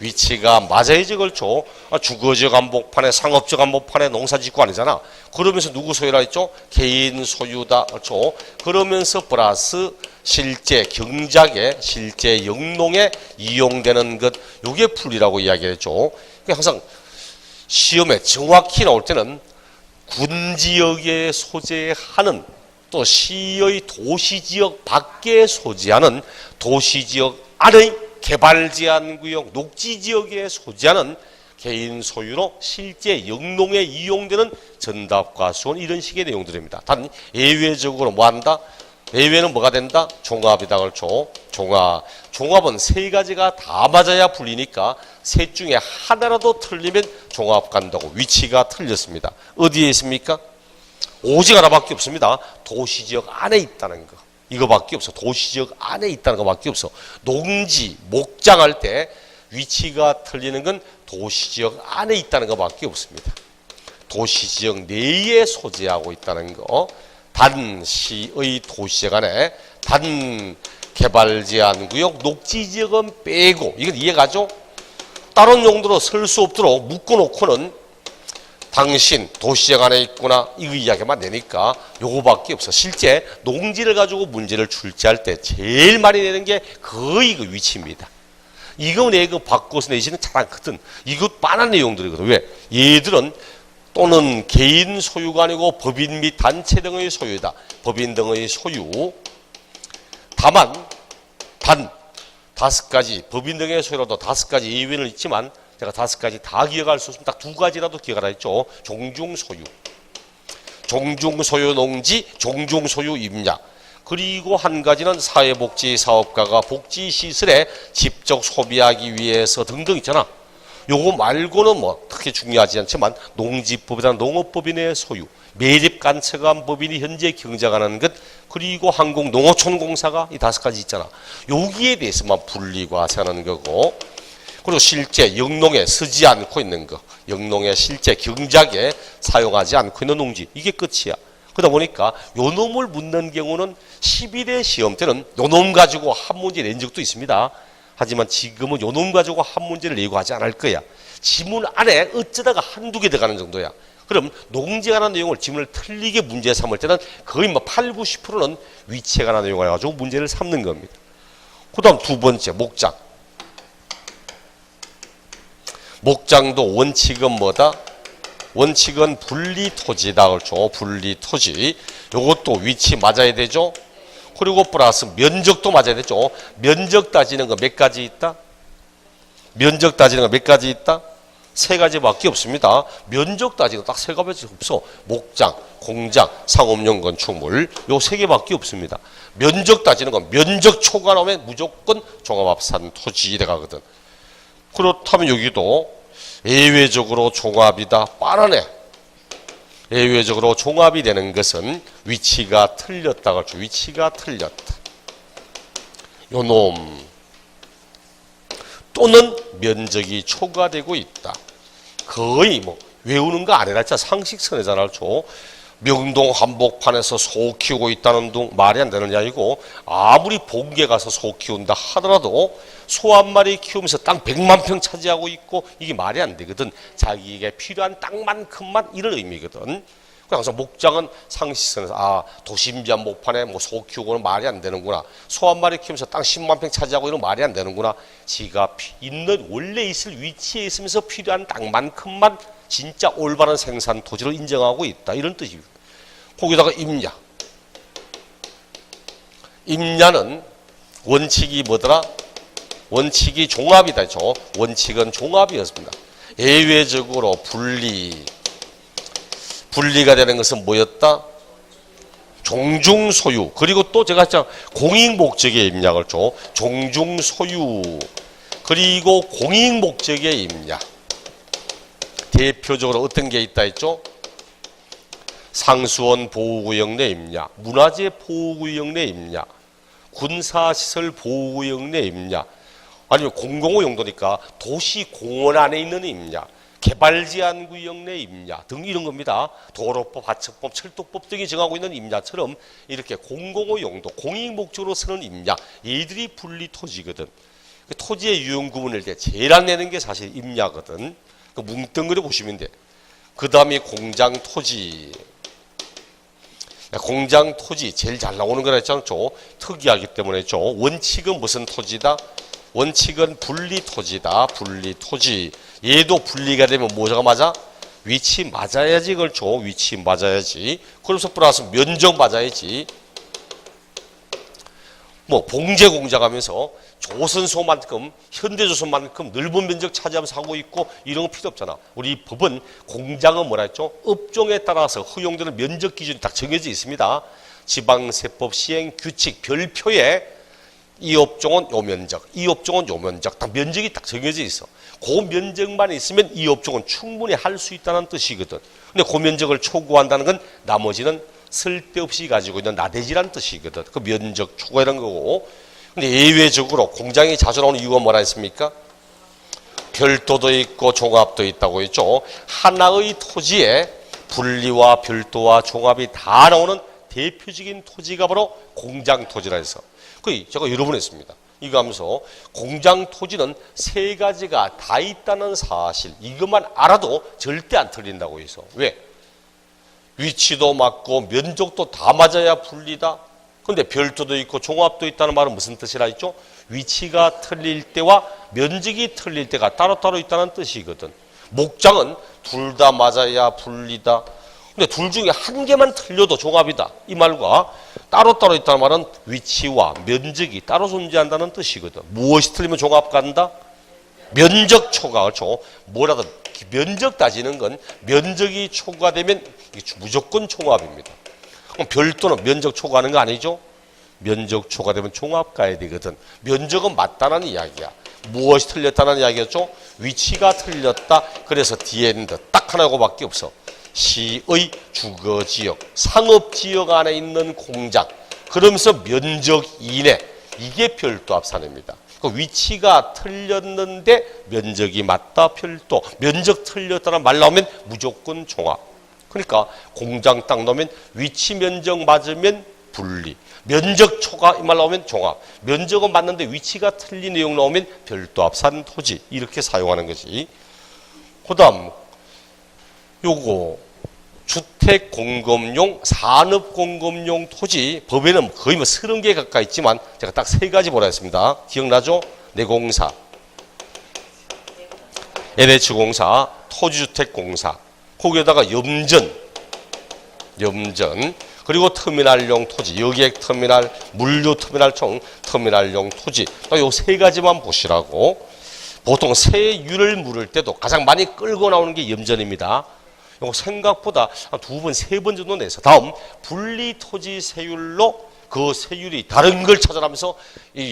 위치가 맞아야지. 그렇죠. 주거지역 한복판에 상업지역 한복판에 농사짓고 아니잖아. 그러면서 누구 소유라 했죠? 개인 소유다. 그렇죠. 그러면서 플러스 실제 경작에 실제 영농에 이용되는 것, 요게 분리라고 이야기했죠. 항상 시험에 정확히 나올 때는 군지역에 소재하는, 또 시의 도시지역 밖에 소재하는, 도시지역 안의 개발제한구역 녹지지역에 소재하는 개인 소유로 실제 영농에 이용되는 전답과수원, 이런 식의 내용들입니다. 단 예외적으로 뭐한다? 예외는 뭐가 된다? 종합이다. 그렇죠. 종합은 세 가지가 다 맞아야 풀리니까 셋 중에 하나라도 틀리면 종합 간다고. 위치가 틀렸습니다. 어디에 있습니까? 오직 하나밖에 없습니다. 도시지역 안에 있다는 거. 이거밖에 없어. 도시지역 안에 있다는 것밖에 없어. 농지, 목장할 때 위치가 틀리는 건 도시지역 안에 있다는 것밖에 없습니다. 도시지역 내에 소재하고 있다는 거. 단 시의 도시지역 안에, 단 개발제한구역 녹지지역은 빼고. 이건 이해가죠? 다른 용도로 쓸 수 없도록 묶어놓고는 당신 도시지역 안에 있구나, 이거 이야기만 내니까 요거밖에 없어. 실제 농지를 가지고 문제를 출제할 때 제일 많이 내는 게 거의 그 위치입니다. 이거 내고 바꿔서 내지는 잘 않거든. 이거 빤한 내용들이거든. 왜? 얘들은 또는 개인 소유가 아니고 법인 및 단체 등의 소유다. 법인 등의 소유. 다만 단 5가지, 법인 등의 소유라도 5가지 예외는 있지만 제가 5가지 다 기억할 수 없으면 딱 2가지라도 기억하라 했죠. 종중소유, 종중소유 농지, 종중소유 임야. 그리고 한 가지는 사회복지사업가가 복지시설에 직접 소비하기 위해서 등등 있잖아. 요거 말고는 뭐 특히 중요하지 않지만 농지법이나 농업법인의 소유, 매립간척한 법인이 현재 경작하는 것, 그리고 한국농어촌공사가 이 5가지 있잖아. 여기에 대해서만 분리과세하는 거고, 그리고 실제 영농에 쓰지 않고 있는 거, 영농에 실제 경작에 사용하지 않고 있는 농지, 이게 끝이야. 그러다 보니까 요 놈을 묻는 경우는 12대 시험 때는 요 놈 가지고 한 문제 낸 적도 있습니다. 하지만 지금은 요 놈 가지고 한 문제를 내고 하지 않을 거야. 지문 안에 어쩌다가 한두 개 들어가는 정도야. 그럼 농지에 관한 내용을 지문을 틀리게 문제 삼을 때는 거의 뭐 8, 90%는 위치에 관한 내용을 가지고 문제를 삼는 겁니다. 그 다음 두 번째, 목장. 목장도 원칙은 뭐다? 원칙은 분리토지다. 그렇죠. 분리토지. 요것도 위치 맞아야 되죠. 그리고 플러스 면적도 맞아야 되죠. 면적 따지는 거 몇 가지 있다? 면적 따지는 거 몇 가지 있다? 3가지밖에 없습니다. 면적 따지는 거 딱 3가지밖에 없어. 목장, 공장, 상업용 건축물, 요 3개밖에 없습니다. 면적 따지는 건 면적 초과 나오면 무조건 종합합산 토지에 가거든. 그렇다면 여기도 예외적으로 종합이다. 빠르네. 예외적으로 종합이 되는 것은 위치가 틀렸다. 그렇죠. 위치가 틀렸다. 요놈. 또는 면적이 초과되고 있다. 거의 뭐 외우는 거 아니라 진짜 상식선이잖아. 그렇죠. 명동 한복판에서 소 키우고 있다는 둥 말이 안 되는 이야기고, 아무리 본계 가서 소 키운다 하더라도 소 한 마리 키우면서 땅 100만 평 차지하고 있고 이게 말이 안 되거든. 자기에게 필요한 땅만큼만, 이런 의미거든. 그래서 목장은 상식선에서 도심지 한복판에 뭐 소 키우고는 말이 안 되는구나. 소 한 마리 키우면서 땅 10만 평 차지하고 이런 말이 안 되는구나. 지가 있는 원래 있을 위치에 있으면서 필요한 땅만큼만 진짜 올바른 생산 토지로 인정하고 있다. 이런 뜻입니다. 거기다가 임야. 임야는 원칙이 뭐더라? 원칙이 종합이다. 원칙은 종합이었습니다. 예외적으로 분리가 되는 것은 뭐였다? 종중소유. 그리고 또 제가 했잖아. 공익목적의 임야를 줘. 종중소유. 그리고 공익목적의 임야. 대표적으로 어떤 게 있다 했죠? 상수원 보호구역 내에 있냐, 문화재 보호구역 내에 있냐, 군사시설 보호구역 내에 있냐, 아니면 공공의 용도니까 도시 공원 안에 있는 있냐, 개발 제한 구역 내에 있냐 등 이런 겁니다. 도로법, 하천법, 철도법 등이 정하고 있는 임야처럼 이렇게 공공의 용도, 공익 목적으로 쓰는 임야, 얘들이 분리 토지거든. 토지의 유형 구분을 때 제일 안 내는 게 사실 임야거든. 뭉뚱그려 보시면 돼. 그 다음에 공장 토지. 공장 토지 제일 잘 나오는 거라 했잖죠. 특이하기 때문에 했죠. 원칙은 무슨 토지다? 원칙은 분리 토지다. 분리 토지. 얘도 분리가 되면 뭐가 맞아? 위치 맞아야지. 그렇죠. 위치 맞아야지. 그래서 플러스 면적 맞아야지. 뭐 봉제 공장하면서 조선소만큼 현대조선만큼 넓은 면적 차지하면서 하고 있고 이런 거 필요 없잖아. 우리 법은 공장은 뭐라 했죠? 업종에 따라서 허용되는 면적 기준이 딱 정해져 있습니다. 지방세법 시행 규칙 별표에 이 업종은 요 면적, 이 업종은 요 면적, 딱 면적이 딱 정해져 있어. 그 면적만 있으면 이 업종은 충분히 할 수 있다는 뜻이거든. 근데 그 면적을 초과한다는 건 나머지는 쓸데없이 가지고 있는 나대지라는 뜻이거든. 그 면적 초과라는 거고. 근데 예외적으로 공장이 자주 나오는 이유가 뭐라 했습니까? 별도도 있고 종합도 있다고 했죠. 하나의 토지에 분리와 별도와 종합이 다 나오는 대표적인 토지가 바로 공장 토지라 해서. 제가 여러 번 했습니다. 이거 하면서 공장 토지는 세 가지가 다 있다는 사실, 이것만 알아도 절대 안 틀린다고 해서. 왜? 위치도 맞고 면적도 다 맞아야 분리다. 근데 별도도 있고 종합도 있다는 말은 무슨 뜻이라 했죠? 위치가 틀릴 때와 면적이 틀릴 때가 따로따로 있다는 뜻이거든. 목장은 둘 다 맞아야 분리다. 근데 둘 중에 한 개만 틀려도 종합이다. 이 말과 따로따로 있다는 말은 위치와 면적이 따로 존재한다는 뜻이거든. 무엇이 틀리면 종합 간다? 면적 초과. 그렇죠? 뭐라든 면적 따지는 건 면적이 초과되면 무조건 종합입니다. 그럼 별도는 면적 초과하는 거 아니죠? 면적 초과되면 종합 가야 되거든. 면적은 맞다는 이야기야. 무엇이 틀렸다는 이야기였죠? 위치가 틀렸다. 그래서 디엔드 딱 하나고밖에 없어. 시의 주거지역, 상업지역 안에 있는 공장. 그러면서 면적 이내. 이게 별도 합산입니다. 그 위치가 틀렸는데 면적이 맞다 별도. 면적 틀렸다는 말 나오면 무조건 종합. 그러니까 공장 딱 넣으면 위치 면적 맞으면 분리. 면적 초과 이 말 나오면 종합. 면적은 맞는데 위치가 틀린 내용 나오면 별도 합산 토지. 이렇게 사용하는 것이. 그 다음 요거 주택 공급용, 산업 공급용 토지. 법에는 거의 30개 가까이 있지만 제가 딱 3가지 보라 했습니다. 기억나죠? 내공사, LH공사, 토지주택공사. 거기에다가 염전, 그리고 터미널용 토지, 여객 터미널, 물류 터미널 총 터미널용 토지. 요 3가지만 보시라고. 보통 세율을 물을 때도 가장 많이 끌고 나오는 게 염전입니다. 이거 생각보다 한 2번, 3번 정도 내서 다음 분리 토지 세율로 그 세율이 다른 걸 찾아가면서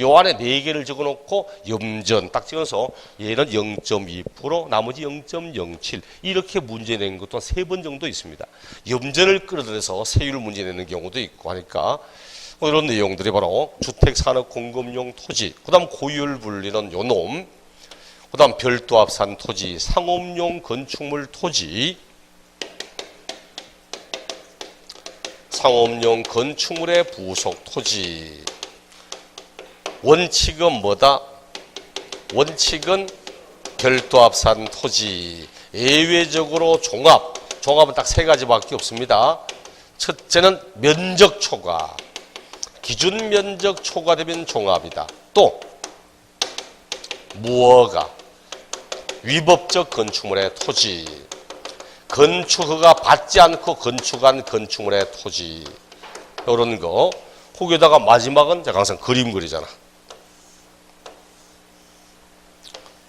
요 안에 4개를 적어놓고 염전 딱 찍어서 얘는 0.2%, 나머지 0.07 이렇게 문제 낸 것도 한 3번 정도 있습니다. 염전을 끌어들여서 세율 문제 내는 경우도 있고 하니까 이런 내용들이 바로 주택산업공급용 토지, 그 다음 고율 분리는 요 놈, 그 다음 별도 합산 토지, 상업용 건축물 토지, 상업용 건축물의 부속 토지. 원칙은 뭐다? 원칙은 별도 합산 토지. 예외적으로 종합. 종합은 딱 3가지밖에 없습니다. 첫째는 면적 초과. 기준 면적 초과되면 종합이다. 또 무허가. 위법적 건축물의 토지. 건축허가 받지 않고 건축한 건축물의 토지. 이런 거. 거기에다가 마지막은 제가 항상 그림 그리잖아.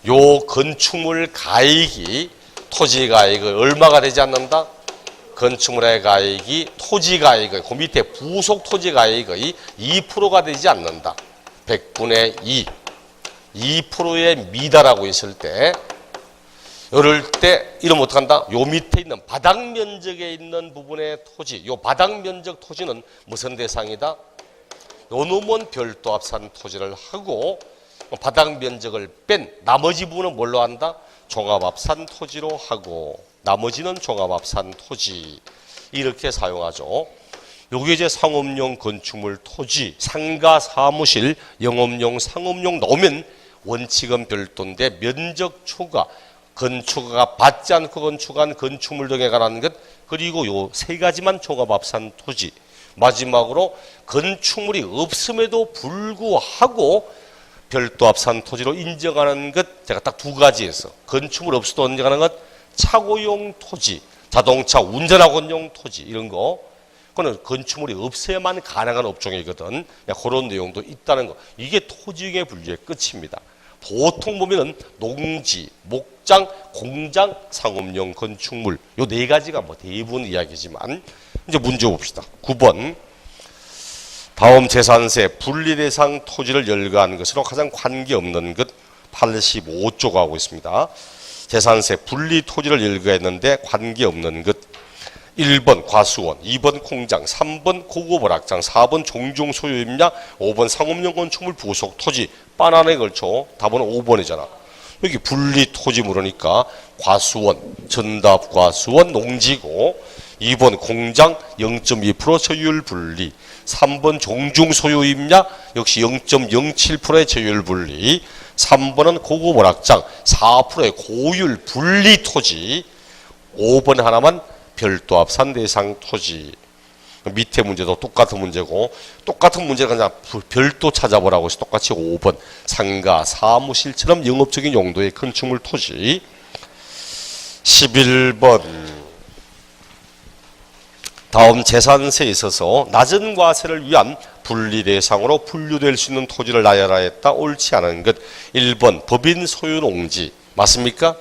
요 건축물 가액이 토지 가액을 얼마가 되지 않는다? 건축물의 가액이 토지 가액의 그 밑에 부속 토지 가액의 2%가 되지 않는다. 100분의 2. 2%의 미다라고 있을 때 이럴 때 이러면 어떡한다? 요 밑에 있는 바닥 면적에 있는 부분의 토지, 요 바닥 면적 토지는 무슨 대상이다? 요 놈은 별도 합산 토지를 하고 바닥 면적을 뺀 나머지 부분은 뭘로 한다? 종합합산 토지로 하고 나머지는 종합합산 토지 이렇게 사용하죠. 요게 이제 상업용 건축물 토지, 상가, 사무실, 영업용, 상업용 나오면 원칙은 별도인데 면적 초과, 건축가 받지 않고 건축한 건축물 등에 관한 것 그리고 요 세 가지만 종합합산 토지 마지막으로 건축물이 없음에도 불구하고 별도 합산 토지로 인정하는 것 제가 딱 두 가지에서 건축물 없어도 인정하는 것 차고용 토지, 자동차 운전학원용 토지 이런 거 그거는 건축물이 없어야만 가능한 업종이거든. 그런 내용도 있다는 거. 이게 토지용의 분류의 끝입니다. 보통 보면은 농지, 목장, 공장, 상업용 건축물 요 네 가지가 뭐 대부분 이야기지만 이제 문제 봅시다. 9번 다음 재산세 분리대상 토지를 열거한 것으로 가장 관계없는 것 85조가 하고 있습니다. 재산세 분리 토지를 열거했는데 관계없는 것 1번 과수원, 2번 공장, 3번 고급 오락장, 4번 종중 소유임야, 5번 상업용 건축물 부속 토지 바나나에 걸쳐 답은 5번이잖아. 여기 분리 토지 물으니까 과수원, 전답 과수원 농지고 2번 공장 0.2% 저율 분리 3번 종중 소유임야 역시 0.07%의 저율 분리 3번은 고급 오락장 4%의 고율 분리 토지 5번 하나만 별도 합산 대상 토지. 밑에 문제도 똑같은 문제고 똑같은 문제가 그냥 별도 찾아보라고 해서 똑같이 5번 상가, 사무실처럼 영업적인 용도의 건축물 토지. 11번 다음 재산세에 있어서 낮은 과세를 위한 분리 대상으로 분류될 수 있는 토지를 나열하였다. 옳지 않은 것 1번 법인 소유 농지 맞습니까?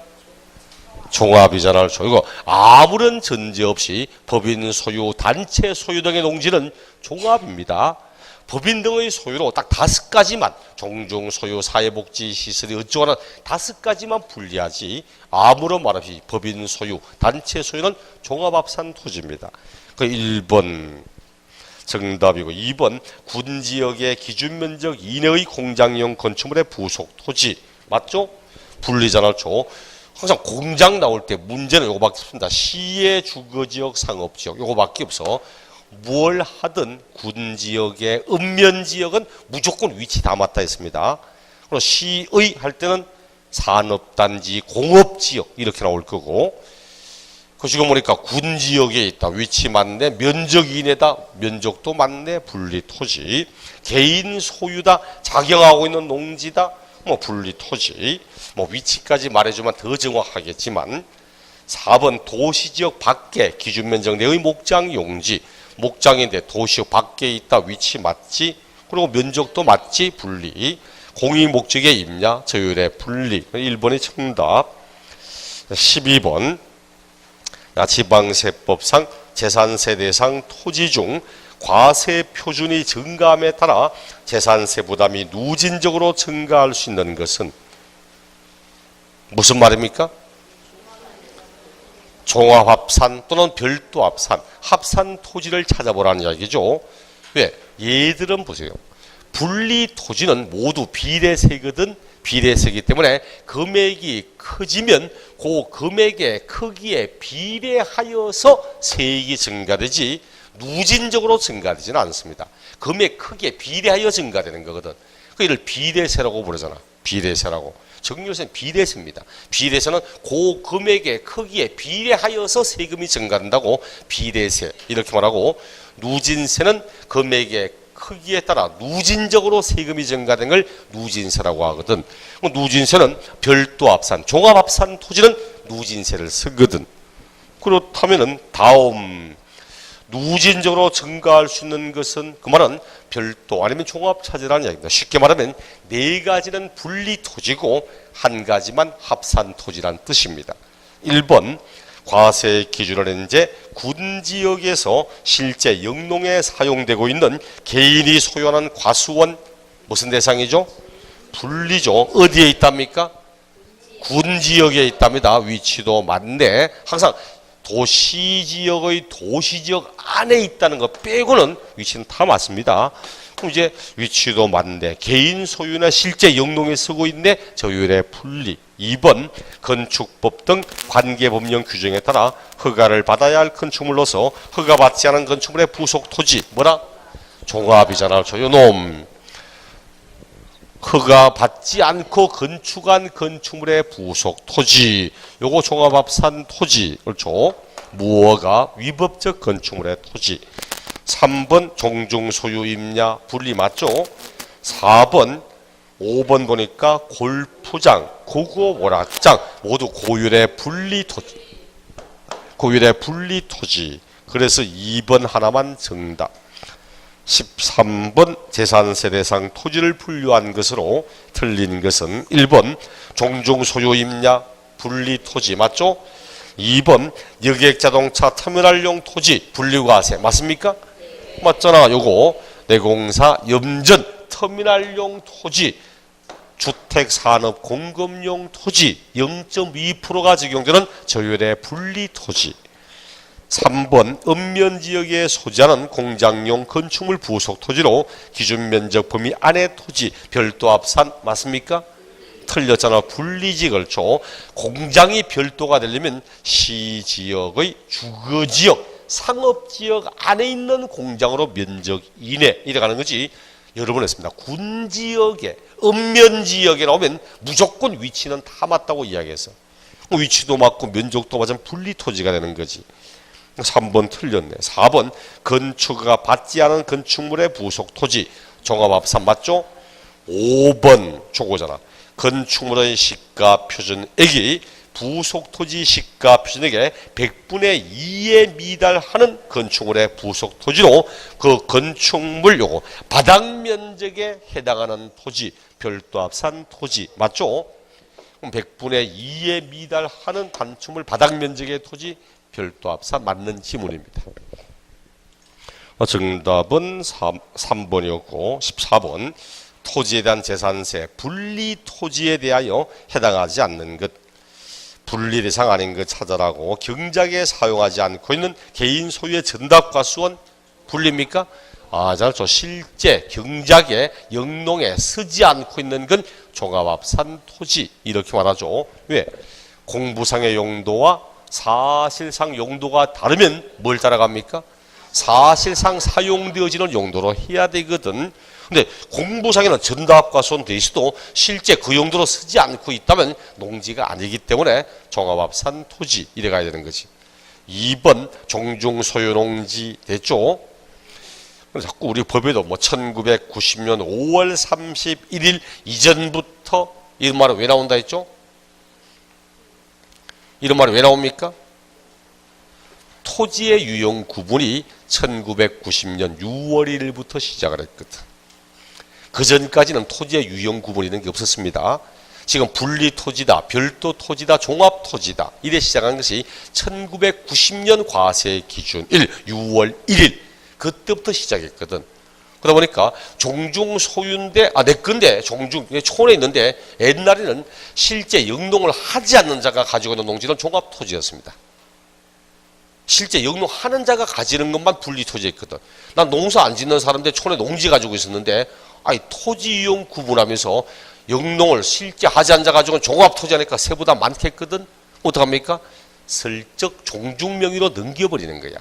종합이잖아요. 이거 아무런 전제 없이 법인 소유, 단체 소유 등의 농지는 종합입니다. 법인 등의 소유로 딱 5가지만 종중 소유, 사회복지 시설이 어쩌거나 5가지만 분리하지 아무런 말 없이 법인 소유, 단체 소유는 종합합산 토지입니다. 그 1번 정답이고 2번 군지역의 기준면적 이내의 공장용 건축물의 부속 토지 맞죠? 분리잖아요. 항상 공장 나올 때 문제는 요거밖에 없습니다. 시의 주거지역, 상업지역 요거밖에 없어. 뭘 하든 군지역의 읍면지역은 무조건 위치 다 맞다 했습니다. 그리고 시의 할 때는 산업단지, 공업지역 이렇게 나올 거고 그 지금 보니까 군지역에 있다. 위치 맞네. 면적 이내다. 면적도 맞네. 분리 토지. 개인 소유다. 작용하고 있는 농지다. 뭐 분리 토지. 뭐 위치까지 말해주면 더 정확하겠지만 4번 도시지역 밖에 기준면적 내의 목장 용지. 목장인데 도시역 밖에 있다. 위치 맞지. 그리고 면적도 맞지. 분리. 공익 목적의 임야. 저율의 분리. 1번이 정답. 12번 지방세법상 재산세 대상 토지 중 과세 표준이 증가함에 따라 재산세 부담이 누진적으로 증가할 수 있는 것은 무슨 말입니까? 종합합산 또는 별도 합산, 합산 토지를 찾아보라는 이야기죠. 왜? 얘들은 보세요. 분리 토지는 모두 비례세거든. 비례세이기 때문에 금액이 커지면 그 금액의 크기에 비례하여서 세액이 증가되지 누진적으로 증가되지는 않습니다. 금액 크기에 비례하여 증가되는 거거든. 이를 비례세라고 부르잖아. 비례세라고. 정리요세는 비례세입니다. 비례세는 그 금액의 크기에 비례하여서 세금이 증가된다고 비례세 이렇게 말하고 누진세는 금액의 크기에 따라 누진적으로 세금이 증가된 걸 누진세라고 하거든. 누진세는 별도 합산, 종합합산 토지는 누진세를 쓰거든. 그렇다면은 다음 누진적으로 증가할 수 있는 것은 그 말은 별도 아니면 종합차지라는 이야기입니다. 쉽게 말하면 4가지는 분리 토지고 1가지만 합산 토지란 뜻입니다. 1번 과세 기준은 이제 군지역에서 실제 영농에 사용되고 있는 개인이 소유하는 과수원 무슨 대상이죠? 분리죠. 어디에 있답니까? 군 지역에 있답니다. 위치도 맞네. 항상 도시 지역의 도시 지역 안에 있다는 것 빼고는 위치는 다 맞습니다. 그럼 이제 위치도 맞네. 개인 소유나 실제 영농에 쓰고 있네. 저율의 분리. 2번 건축법 등 관계법령 규정에 따라 허가를 받아야 할 건축물로서 허가받지 않은 건축물의 부속 토지 뭐라? 종합이잖아. 요놈. 허가받지 않고 건축한 건축물의 부속 토지. 요거 종합합산 토지. 그렇죠. 무허가 위법적 건축물의 토지. 3번 종중 소유 임야 분리 맞죠? 4번 5번 보니까 골프장, 고고 오락장 모두 고율의 분리 토지. 고율의 분리 토지. 그래서 2번 하나만 정답. 13번 재산세 대상 토지를 분류한 것으로 틀린 것은 1번 종중 소유 임야 분리 토지 맞죠? 2번 여객자동차 터미널용 토지 분리과세 맞습니까? 맞잖아. 요거 내공사 염전 터미널용 토지 주택산업 공급용 토지 0.2%가 적용되는 저율의 분리 토지. 3번 읍면지역에 소지하는 공장용 건축물 부속 토지로 기준면적 범위 안의 토지 별도 합산 맞습니까? 틀렸잖아. 분리지 걸죠. 공장이 별도가 되려면 시지역의 주거지역 상업지역 안에 있는 공장으로 면적 이내 이래 가는 거지. 여러 번 했습니다. 군지역에 읍면지역에 나오면 무조건 위치는 다 맞다고 이야기해서 위치도 맞고 면적도 맞으면 분리토지가 되는 거지. 3번 틀렸네. 4번 건축허가 받지 않은 건축물의 부속 토지 종합합산 맞죠? 5번 저거잖아. 건축물의 시가 표준액이 부속 토지 시가 표준액의 100분의 2에 미달하는 건축물의 부속 토지로 그 건축물 요거 바닥 면적에 해당하는 토지 별도 합산 토지 맞죠? 그럼 100분의 2에 미달하는 건축물 바닥 면적의 토지 별도 합산 맞는 지문입니다. 정답은 3번이었고 14번 토지에 대한 재산세 분리 토지에 대하여 해당하지 않는 것 분리 대상 아닌 것 찾아라고 경작에 사용하지 않고 있는 개인 소유의 전답과 수원 분리입니까? 잘죠. 실제 경작에 영농에 쓰지 않고 있는 건 종합합산 토지 이렇게 말하죠. 왜? 공부상의 용도와 사실상 용도가 다르면 뭘 따라갑니까? 사실상 사용되어지는 용도로 해야 되거든. 근데 공부상에는 전답과 수원 돼 있어도 실제 그 용도로 쓰지 않고 있다면 농지가 아니기 때문에 종합합산 토지 이래 가야 되는 거지. 2번 종중 소유 농지 됐죠? 자꾸 우리 법에도 1990년 5월 31일 이전부터 이런 말은 왜 나온다 했죠? 이런 말이 왜 나옵니까? 토지의 유용 구분이 1990년 6월 1일부터 시작을 했거든. 그 전까지는 토지의 유용 구분이 있는 게 없었습니다. 지금 분리 토지다, 별도 토지다, 종합 토지다 이래 시작한 것이 1990년 과세 기준일 6월 1일 그때부터 시작했거든. 그러다 보니까 종중 소유인데 내 건데 종중 촌에 있는데 옛날에는 실제 영농을 하지 않는 자가 가지고 있는 농지는 종합 토지였습니다. 실제 영농하는 자가 가지는 것만 분리 토지였거든. 난 농사 안 짓는 사람인데 촌에 농지 가지고 있었는데 토지 이용 구분하면서 영농을 실제 하지 않는 자 가지고는 종합 토지 하니까 세보다 많겠거든. 어떡합니까? 슬쩍 종중 명의로 넘겨버리는 거야.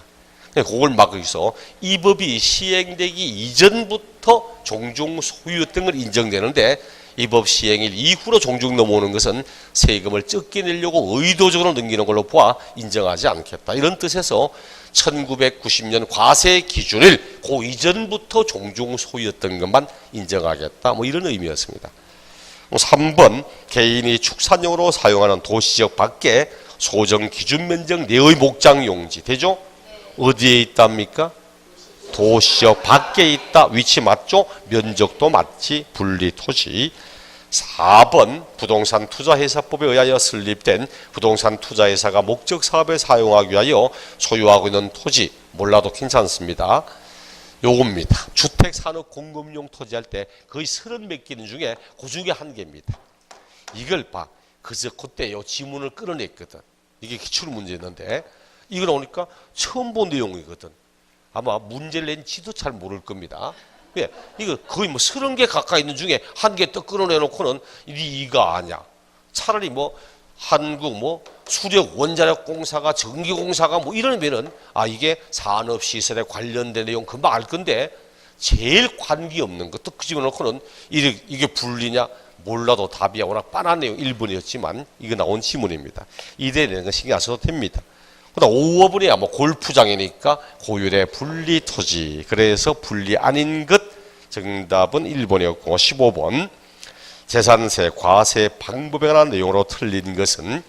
그걸 막기 위해서 이 법이 시행되기 이전부터 종중 소유였던 걸 인정되는데 이 법 시행일 이후로 종중 넘어오는 것은 세금을 적게 내려고 의도적으로 넘기는 걸로 보아 인정하지 않겠다. 이런 뜻에서 1990년 과세 기준일 그 이전부터 종중 소유였던 것만 인정하겠다. 이런 의미였습니다. 3번 개인이 축산용으로 사용하는 도시지역 밖에 소정 기준 면적 내의 목장 용지 되죠? 어디에 있답니까? 도시역 밖에 있다. 위치 맞죠? 면적도 맞지. 분리 토지. 4번 부동산 투자회사법에 의하여 설립된 부동산 투자회사가 목적 사업에 사용하기 위하여 소유하고 있는 토지 몰라도 괜찮습니다. 요겁니다. 주택산업 공급용 토지 할 때 거의 30몇 개는 중에 그 중에 한 개입니다. 이걸 봐. 그저 그때 요 지문을 끌어냈거든. 이게 기출 문제였는데 이거 나오니까 처음 본 내용이거든. 아마 문제를 낸 지도 잘 모를 겁니다. 왜? 이거 거의 뭐 30개 가까이 있는 중에 한 개 또 끌어내놓고는 이거 아냐. 차라리 뭐 한국 뭐 수력 원자력 공사가 전기공사가 뭐 이러면은 이게 산업시설에 관련된 내용 금방 알 건데 제일 관계없는 것도 끄집어놓고는 이게 분리냐 몰라도 답이 워낙 빤한 내용 1번이었지만 이거 나온 지문입니다. 이대에 대한 거 신경 안 써도 됩니다. 그다음 5번이야 뭐 골프장이니까 고율의 분리 토지. 그래서 분리 아닌 것 정답은 1번이었고 15번 재산세 과세 방법에 관한 내용으로 틀린 것은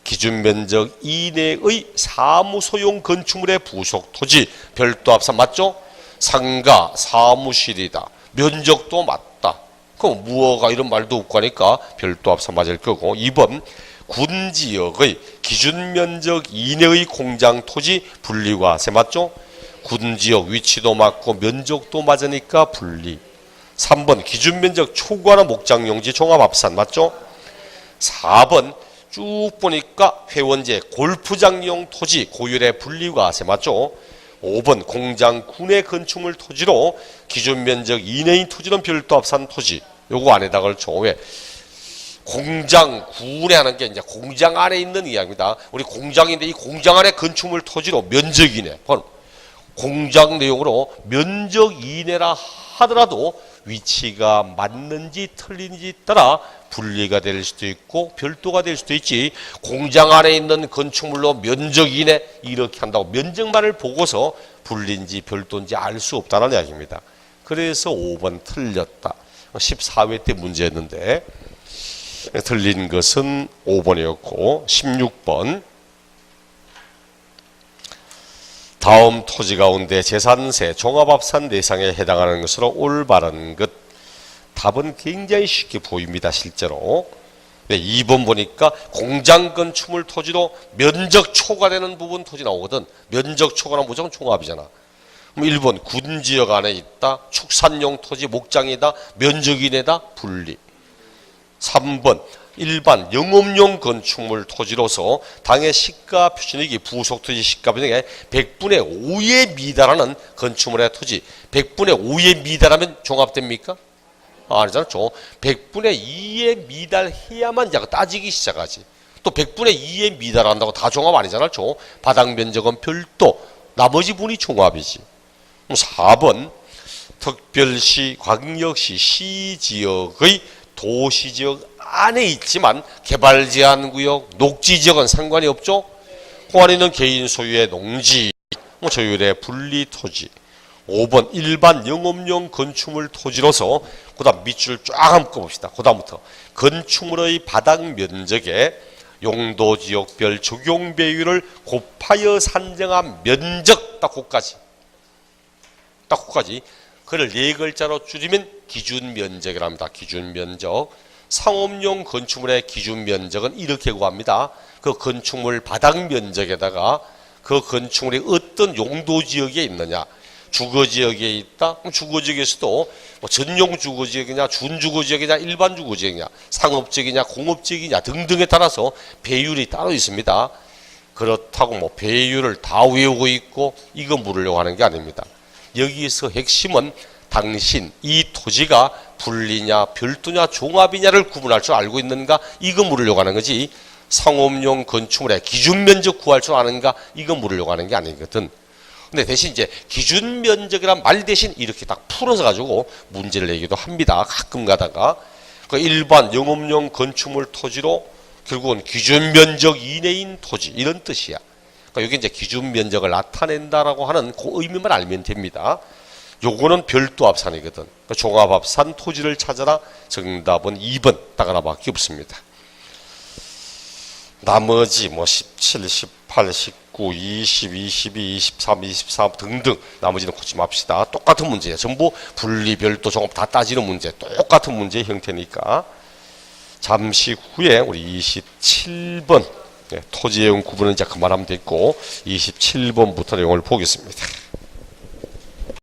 기준 면적 이내의 사무소용 건축물의 부속 토지 별도 합산 맞죠? 상가 사무실이다. 면적도 맞다. 그럼 무허가 이런 말도 없고 하니까 별도 합산 맞을 거고 2번 군지역의 기준 면적 이내의 공장 토지 분리과세 맞죠? 군지역 위치도 맞고 면적도 맞으니까 분리. 3번 기준 면적 초과나 목장용지 종합합산 맞죠? 4번 쭉 보니까 회원제 골프장용 토지 고율의 분리과세 맞죠? 5번 공장 군의 건축물 토지로 기준 면적 이내인 토지는 별도 합산 토지. 요거 안에다 걸쳐. 왜? 공장 군에 하는 게 이제 공장 안에 있는 이야기입니다. 우리 공장인데 이 공장 안에 건축물 토지로 면적 이내. 공장 내용으로 면적 이내라 하더라도 위치가 맞는지 틀린지 따라 분리가 될 수도 있고 별도가 될 수도 있지. 공장 안에 있는 건축물로 면적 이내 이렇게 한다고 면적만을 보고서 분리인지 별도인지 알 수 없다는 이야기입니다. 그래서 5번 틀렸다. 14회 때 문제였는데 틀린 것은 5번이었고 16번 다음 토지 가운데 재산세 종합합산 대상에 해당하는 것으로 올바른 것. 답은 굉장히 쉽게 보입니다. 실제로. 2번 보니까 공장 건축물 토지로 면적 초과되는 부분 토지 나오거든. 면적 초과는 무조건 종합이잖아. 그럼 1번 군지역 안에 있다. 축산용 토지 목장이다. 면적 이내다. 분리. 3번 일반 영업용 건축물 토지로서 당의 시가 표준액이 부속토지 시가 표준액의 100분의 5에 미달하는 건축물의 토지 100분의 5에 미달하면 종합됩니까? 아니잖아. 100분의 2에 미달해야만 따지기 시작하지. 또 100분의 2에 미달한다고 다 종합 아니잖아. 바닥 면적은 별도 나머지 분이 종합이지. 4번 특별시, 광역시, 시지역의 도시지역 안에 있지만 개발제한구역, 녹지지역은 상관이 없죠. 그 안에 있는 개인 소유의 농지, 조율의 분리토지. 5번 일반 영업용 건축물 토지로서 그 다음 밑줄 쫙 한번 꺼봅시다. 그 다음부터 건축물의 바닥 면적에 용도지역별 적용 배율을 곱하여 산정한 면적 딱 그까지. 그걸 4글자로 줄이면 기준면적이랍니다. 기준면적. 상업용 건축물의 기준면적은 이렇게 구합니다. 그 건축물 바닥 면적에다가 그 건축물이 어떤 용도지역에 있느냐. 주거지역에 있다. 그럼 주거지역에서도 뭐 전용 주거지역이냐, 준주거지역이냐, 일반 주거지역이냐, 상업지역이냐, 공업지역이냐 등등에 따라서 배율이 따로 있습니다. 그렇다고 뭐 배율을 다 외우고 있고 이거 물으려고 하는 게 아닙니다. 여기서 핵심은 당신 이 토지가 분리냐 별도냐 종합이냐를 구분할 줄 알고 있는가 이거 물으려고 하는 거지. 상업용 건축물의 기준면적 구할 줄 아는가 이거 물으려고 하는 게 아니거든. 근데 대신 이제 기준면적이란 말 대신 이렇게 딱 풀어서 가지고 문제를 내기도 합니다. 가끔 가다가 그 일반 영업용 건축물 토지로 결국은 기준면적 이내인 토지 이런 뜻이야. 그러니까 여기 이제 기준면적을 나타낸다라고 하는 그 의미만 알면 됩니다. 요거는 별도 합산이거든. 그러니까 종합합산 토지를 찾아라. 정답은 2번 딱 하나밖에 없습니다. 나머지 뭐 17, 18, 19, 20, 22, 23, 24 등등 나머지는 고치 맙시다. 똑같은 문제예요. 전부 분리, 별도, 종합 다 따지는 문제. 똑같은 문제의 형태니까. 잠시 후에 우리 27번 토지예용 구분은 이제 그만하면 됐고 27번부터 내용을 보겠습니다.